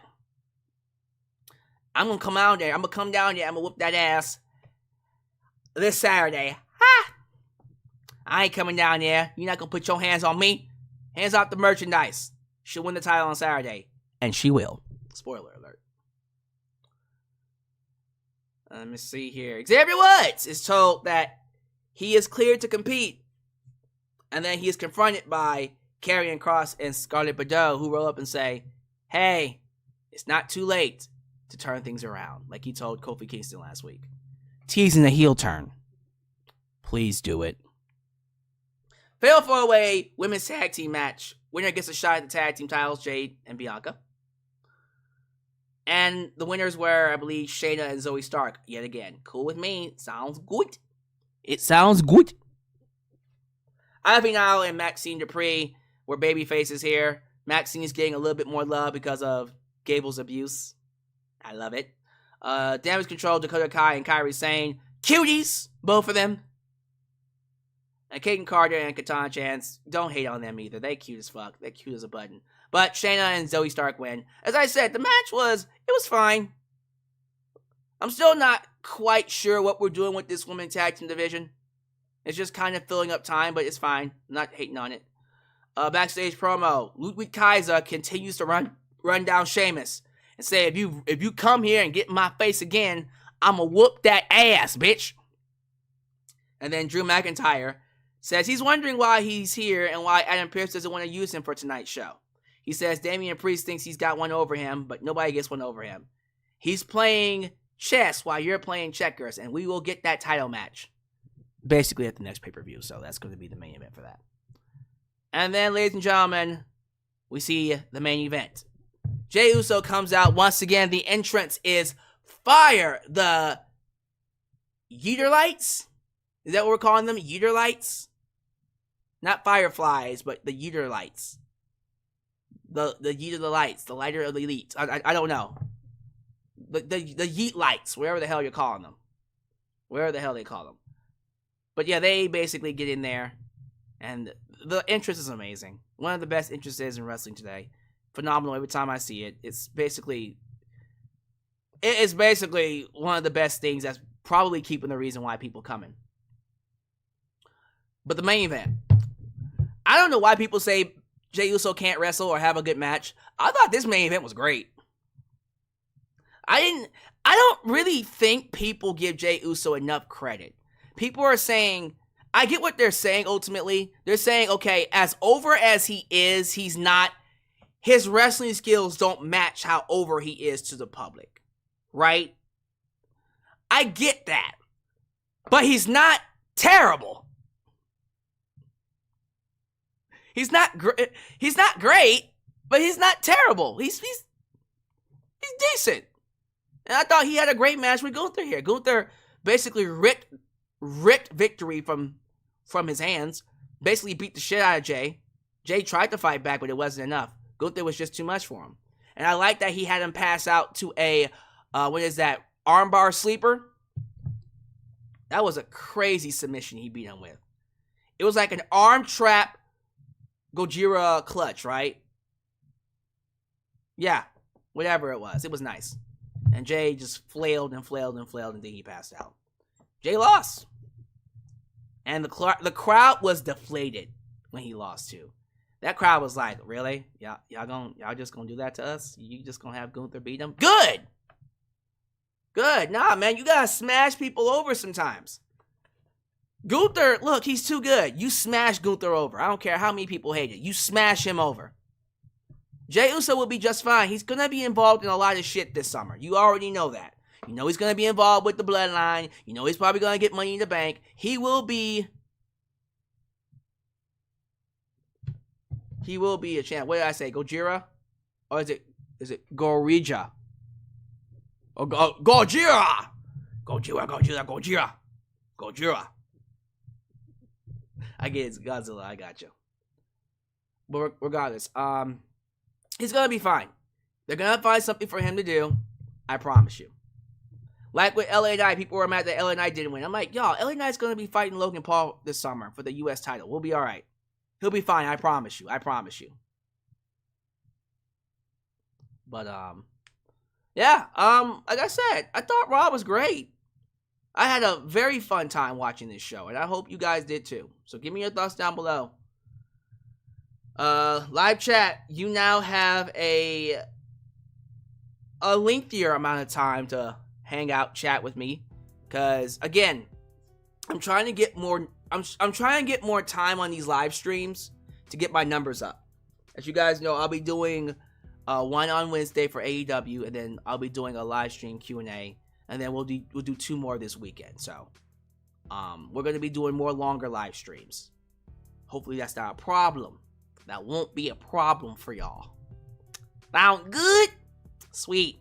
I'm going to come out there. I'm going to come down there. I'm going to whoop that ass this Saturday. Ha! I ain't coming down there. You're not going to put your hands on me. Hands off the merchandise. She'll win the title on Saturday. And she will. Spoiler alert. Let me see here. Xavier Woods is told that he is cleared to compete. And then he is confronted by Karrion Kross and Scarlett Bordeaux, who roll up and say, hey, it's not too late to turn things around, like he told Kofi Kingston last week. Teasing a heel turn. Please do it. Fatal 4-way women's tag team match. Winner gets a shot at the tag team titles, Jade and Bianca. And the winners were, I believe, Shayna and Zoe Stark. Yet again, cool with me. Sounds good. It sounds good. Ivy Nile and Maxine Dupree were baby faces here. Maxine is getting a little bit more love because of Gable's abuse. I love it. Damage Control, Dakota Kai and Kairi Sane. Cuties, both of them. And Kaden Carter and Katana Chance, don't hate on them either. They cute as fuck. They cute as a button. But Shayna and Zoe Stark win. As I said, the match was fine. I'm still not quite sure what we're doing with this women's tag team division. It's just kind of filling up time, but it's fine. I'm not hating on it. Backstage promo. Ludwig Kaiser continues to run down Sheamus and say, if you come here and get in my face again, I'ma whoop that ass, bitch. And then Drew McIntyre says he's wondering why he's here and why Adam Pearce doesn't want to use him for tonight's show. He says Damian Priest thinks he's got one over him, but nobody gets one over him. He's playing chess while you're playing checkers, and we will get that title match basically at the next pay-per-view, so that's going to be the main event for that. And then, ladies and gentlemen, we see the main event. Jey Uso comes out once again. The entrance is fire. The Yeeter lights? Is that what we're calling them? Yeeter lights? Not fireflies, but the Yeeter lights. The Yeeter the lights. The lighter of the elite. I don't know. The Yeet lights. Wherever the hell you're calling them. Wherever the hell they call them. But yeah, they basically get in there. And the entrance is amazing. One of the best entrances in wrestling today. Phenomenal every time I see it. It is basically one of the best things that's probably keeping the reason why people coming. But the main event. I don't know why people say Jey Uso can't wrestle or have a good match. I thought this main event was great. I don't really think people give Jey Uso enough credit. People are saying, I get what they're saying ultimately. They're saying, okay, as over as he is, he's not, his wrestling skills don't match how over he is to the public. Right? I get that. But he's not terrible. He's not great, but he's not terrible. He's decent. And I thought he had a great match with Gunther here. Gunther basically ripped victory from his hands. Basically beat the shit out of Jey. Jey tried to fight back, but it wasn't enough. Gunther was just too much for him. And I like that he had him pass out to a, armbar sleeper. That was a crazy submission he beat him with. It was like an arm trap Gojira clutch, right? Yeah, whatever it was. It was nice. And Jey just flailed and flailed and flailed, and then he passed out. Jey lost. And the crowd was deflated when he lost too. That crowd was like, really? Y'all just gonna do that to us? You just gonna have Gunther beat him? Good! Good. Nah, man, you gotta smash people over sometimes. Gunther, look, he's too good. You smash Gunther over. I don't care how many people hate it. You smash him over. Jey Uso will be just fine. He's gonna be involved in a lot of shit this summer. You already know that. You know he's gonna be involved with the bloodline. You know he's probably gonna get Money in the Bank. He will be a champ. What did I say? Gojira? Or is it Gorija? Oh, Gojira! Gojira. I get it's Godzilla. I got you. But regardless, he's gonna be fine. They're gonna find something for him to do. I promise you. Like with LA Knight, people were mad that LA Knight didn't win. I'm like, y'all, LA Knight's gonna be fighting Logan Paul this summer for the U.S. title. We'll be all right. He'll be fine. I promise you. But yeah. Like I said, I thought Raw was great. I had a very fun time watching this show, and I hope you guys did too. So give me your thoughts down below. Live chat, you now have a lengthier amount of time to hang out, chat with me, because again, I'm trying to get more. I'm trying to get more time on these live streams to get my numbers up. As you guys know, I'll be doing one on Wednesday for AEW, and then I'll be doing a live stream Q&A, and then we'll do 2 more this weekend. So, we're gonna be doing more longer live streams. Hopefully, that's not a problem. That won't be a problem for y'all. Sound good? Sweet.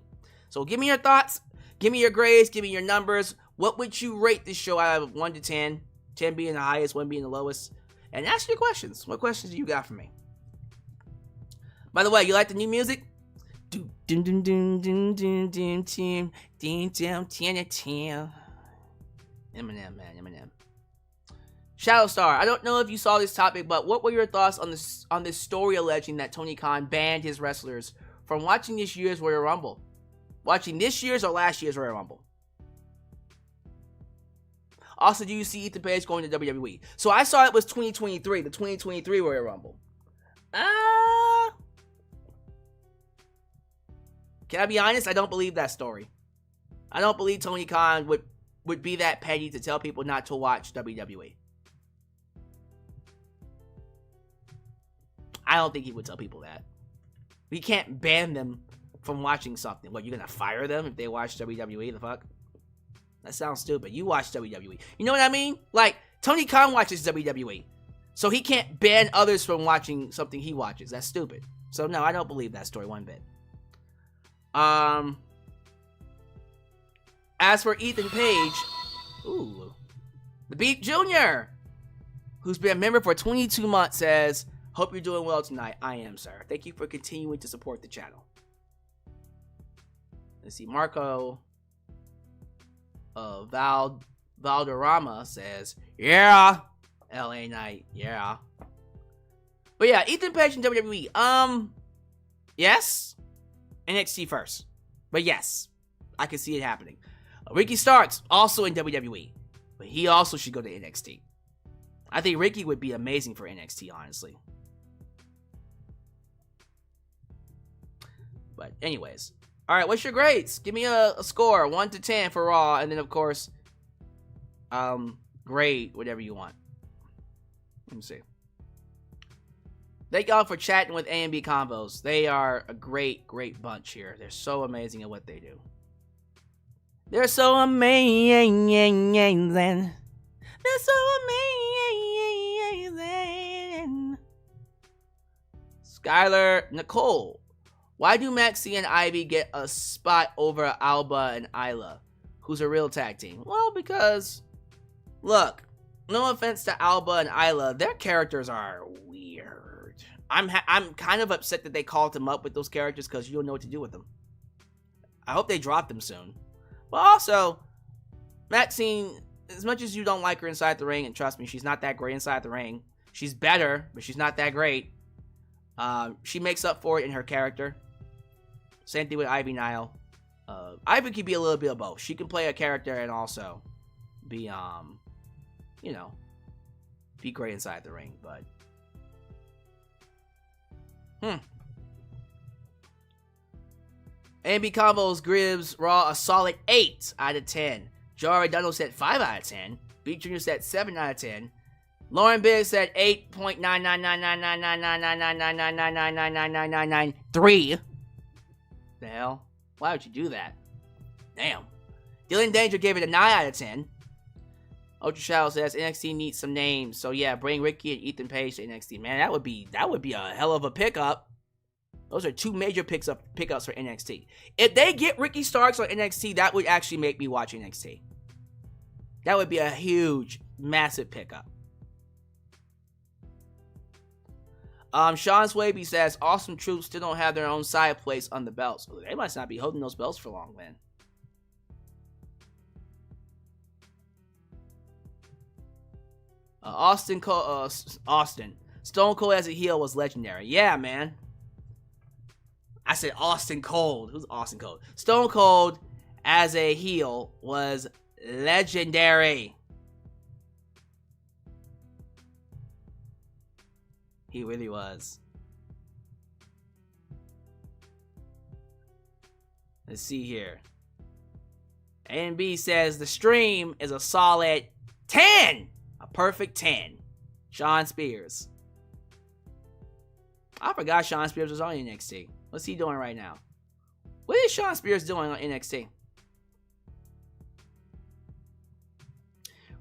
So give me your thoughts. Give me your grades. Give me your numbers. What would you rate this show out of 1 to 10? 10 being the highest, 1 being the lowest. And ask your questions. What questions do you got for me? By the way, you like the new music? Eminem, man, Eminem. Shadowstar, I don't know if you saw this topic, but what were your thoughts on this story alleging that Tony Khan banned his wrestlers from watching this year's Royal Rumble? Watching this year's or last year's Royal Rumble? Also, do you see Ethan Page going to WWE? So I saw it was 2023, the 2023 Royal Rumble. Can I be honest? I don't believe that story. I don't believe Tony Khan would be that petty to tell people not to watch WWE. I don't think he would tell people that. We can't ban them from watching something. What, you're gonna fire them if they watch WWE? The fuck? That sounds stupid. You watch WWE. You know what I mean? Like, Tony Khan watches WWE. So he can't ban others from watching something he watches. That's stupid. So no, I don't believe that story one bit. As for Ethan Page, the Beat Jr., who's been a member for 22 months, says, hope you're doing well tonight. I am, sir. Thank you for continuing to support the channel. Let's see, Marco Valderrama says, yeah, LA Knight, yeah. But yeah, Ethan Page in WWE. Yes, NXT first. But yes, I can see it happening. Ricky Starks, also in WWE. But he also should go to NXT. I think Ricky would be amazing for NXT, honestly. But anyways. Alright, what's your grades? Give me a score, 1 to 10 for Raw. And then, of course, grade whatever you want. Let me see. Thank y'all for chatting with A and B Combos. They are a great, great bunch here. They're so amazing at what they do. They're so amazing. They're so amazing. Skylar Nicole. Why do Maxie and Ivy get a spot over Alba and Isla, who's a real tag team? Well, because, look, no offense to Alba and Isla, their characters are weird. I'm kind of upset that they called them up with those characters because you don't know what to do with them. I hope they drop them soon. But also, Maxine, as much as you don't like her inside the ring, and trust me, she's not that great inside the ring. She's better, but she's not that great. She makes up for it in her character. Same thing with Ivy Nile. Ivy can be a little bit of both. She can play a character and also be, you know, be great inside the ring, but... A&B Combos gives Raw a solid 8 out of 10. Joe Redondo said 5 out of 10. Beat Jr. said 7 out of 10. Lauren Biggs said 8.99999999999999999. The hell? Why would you do that? Damn. Dylan Danger gave it a 9 out of 10. Ultra Shadow says NXT needs some names. So yeah, bring Ricky and Ethan Page to NXT. Man, that would be a hell of a pickup. Those are 2 major pickups for NXT. If they get Ricky Starks on NXT, that would actually make me watch NXT. That would be a huge, massive pickup. Sean Swaby says, Awesome Troops still don't have their own side place on the belts. They must not be holding those belts for long, man. Austin. Stone Cold as a heel was legendary. Yeah, man. I said Austin Cold. Who's Austin Cold? Stone Cold as a heel was legendary. He really was. Let's see here. A&B says the stream is a solid 10. A perfect 10. Sean Spears. I forgot Sean Spears was on NXT. What's he doing right now? What is Sean Spears doing on NXT?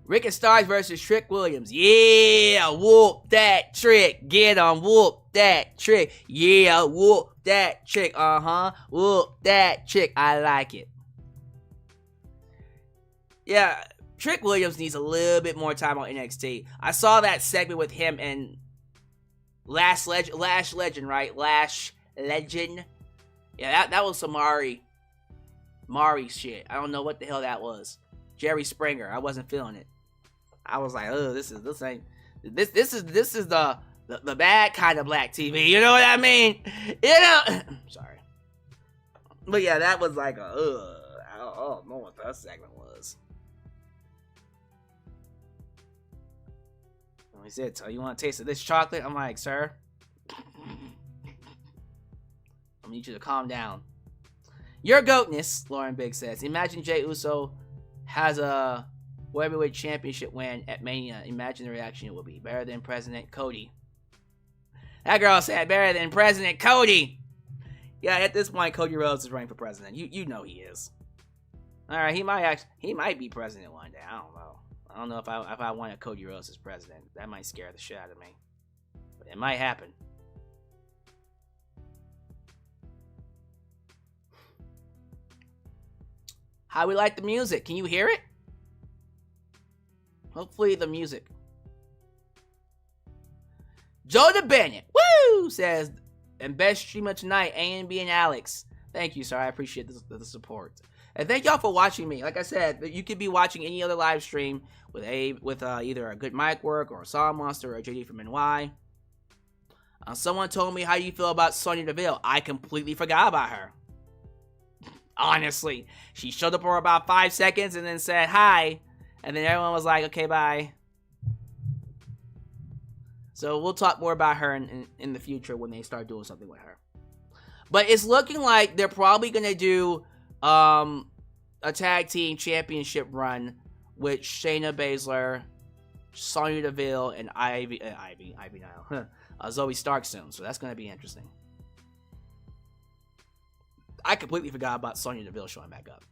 Rick and Starks versus Trick Williams. Yeah, whoop that trick. Get on, whoop that trick. Yeah, whoop that trick. Whoop that trick. I like it. Yeah, Trick Williams needs a little bit more time on NXT. I saw that segment with him and Lash Legend, right? Lash Legend. Yeah, that was some Mari shit. I don't know what the hell that was. Jerry Springer. I wasn't feeling it. I was like, oh, this is the bad kind of black TV. You know what I mean? You know. Sorry. But yeah, that was like I don't know what that segment was. He said, so you want a taste of this chocolate? I'm like, sir, I need you to calm down. Your goatness, Lauren Biggs says. Imagine Jey Uso has a heavyweight championship win at Mania. Imagine the reaction it will be. Better than President Cody. That girl said better than President Cody. Yeah, at this point, Cody Rhodes is running for president. You know he is. All right, he might be president one day. I don't know. I don't know if I wanted Cody Rhodes as president. That might scare the shit out of me. But it might happen. How we like the music? Can you hear it? Hopefully the music. Joe Bennett, woo, says, and best streamer tonight, A&B and Alyx. Thank you, sir. I appreciate the support. And thank y'all for watching me. Like I said, you could be watching any other live stream with either a good mic work or a Saw Monster or a JD from NY. Someone told me how you feel about Sonya Deville. I completely forgot about her. Honestly, she showed up for about 5 seconds and then said hi, and then everyone was like, "Okay, bye." So we'll talk more about her in the future when they start doing something with her. But it's looking like they're probably gonna do a tag team championship run with Shayna Baszler, Sonya Deville, and Ivy Nile, Zoe Stark soon. So that's gonna be interesting. I completely forgot about Sonya Deville showing back up.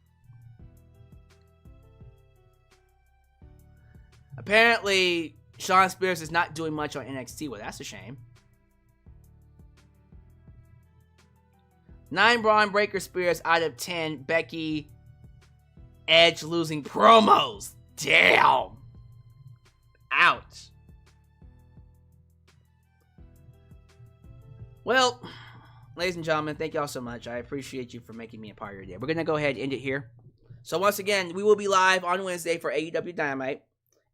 Apparently, Sean Spears is not doing much on NXT. Well, that's a shame. 9 Braun Breaker Spears out of 10. Becky, Edge losing promos. Damn. Ouch. Well, ladies and gentlemen, thank y'all so much. I appreciate you for making me a part of your day. We're going to go ahead and end it here. So once again, we will be live on Wednesday for AEW Dynamite.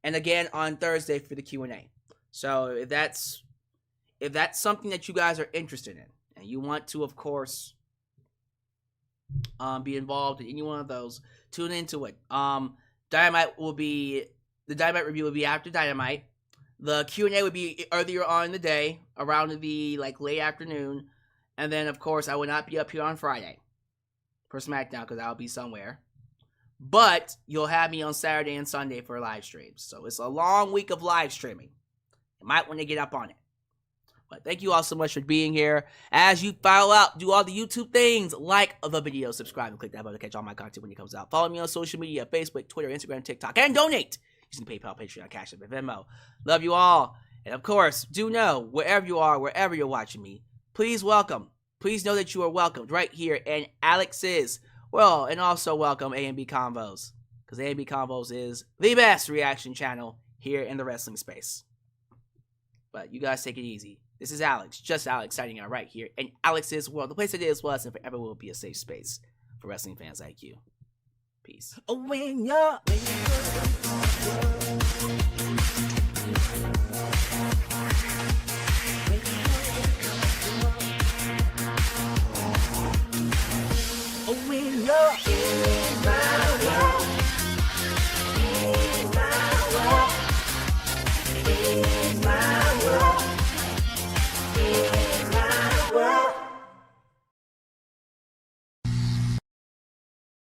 And again on Thursday for the Q&A. So if that's something that you guys are interested in, and you want to, of course, be involved in any one of those, tune into it. Dynamite will be, the Dynamite review will be after Dynamite. The Q&A would be earlier on in the day, around the late afternoon. And then, of course, I will not be up here on Friday for SmackDown because I'll be somewhere. But you'll have me on Saturday and Sunday for live streams. So it's a long week of live streaming. You might want to get up on it. But thank you all so much for being here. As you file out, do all the YouTube things. Like the video, subscribe, and click that button to catch all my content when it comes out. Follow me on social media, Facebook, Twitter, Instagram, TikTok, and donate using PayPal, Patreon, Cashapp, and Venmo. Love you all. And of course, do know, wherever you are, wherever you're watching me, please welcome. Please know that you are welcomed right here in Alyx's world. And also welcome A&B Convos. Because A&B Convos is the best reaction channel here in the wrestling space. But you guys take it easy. This is Alyx, just Alyx, signing out right here in Alyx's world. The place it is, was, and forever will be a safe space for wrestling fans like you. Peace. When you're when you're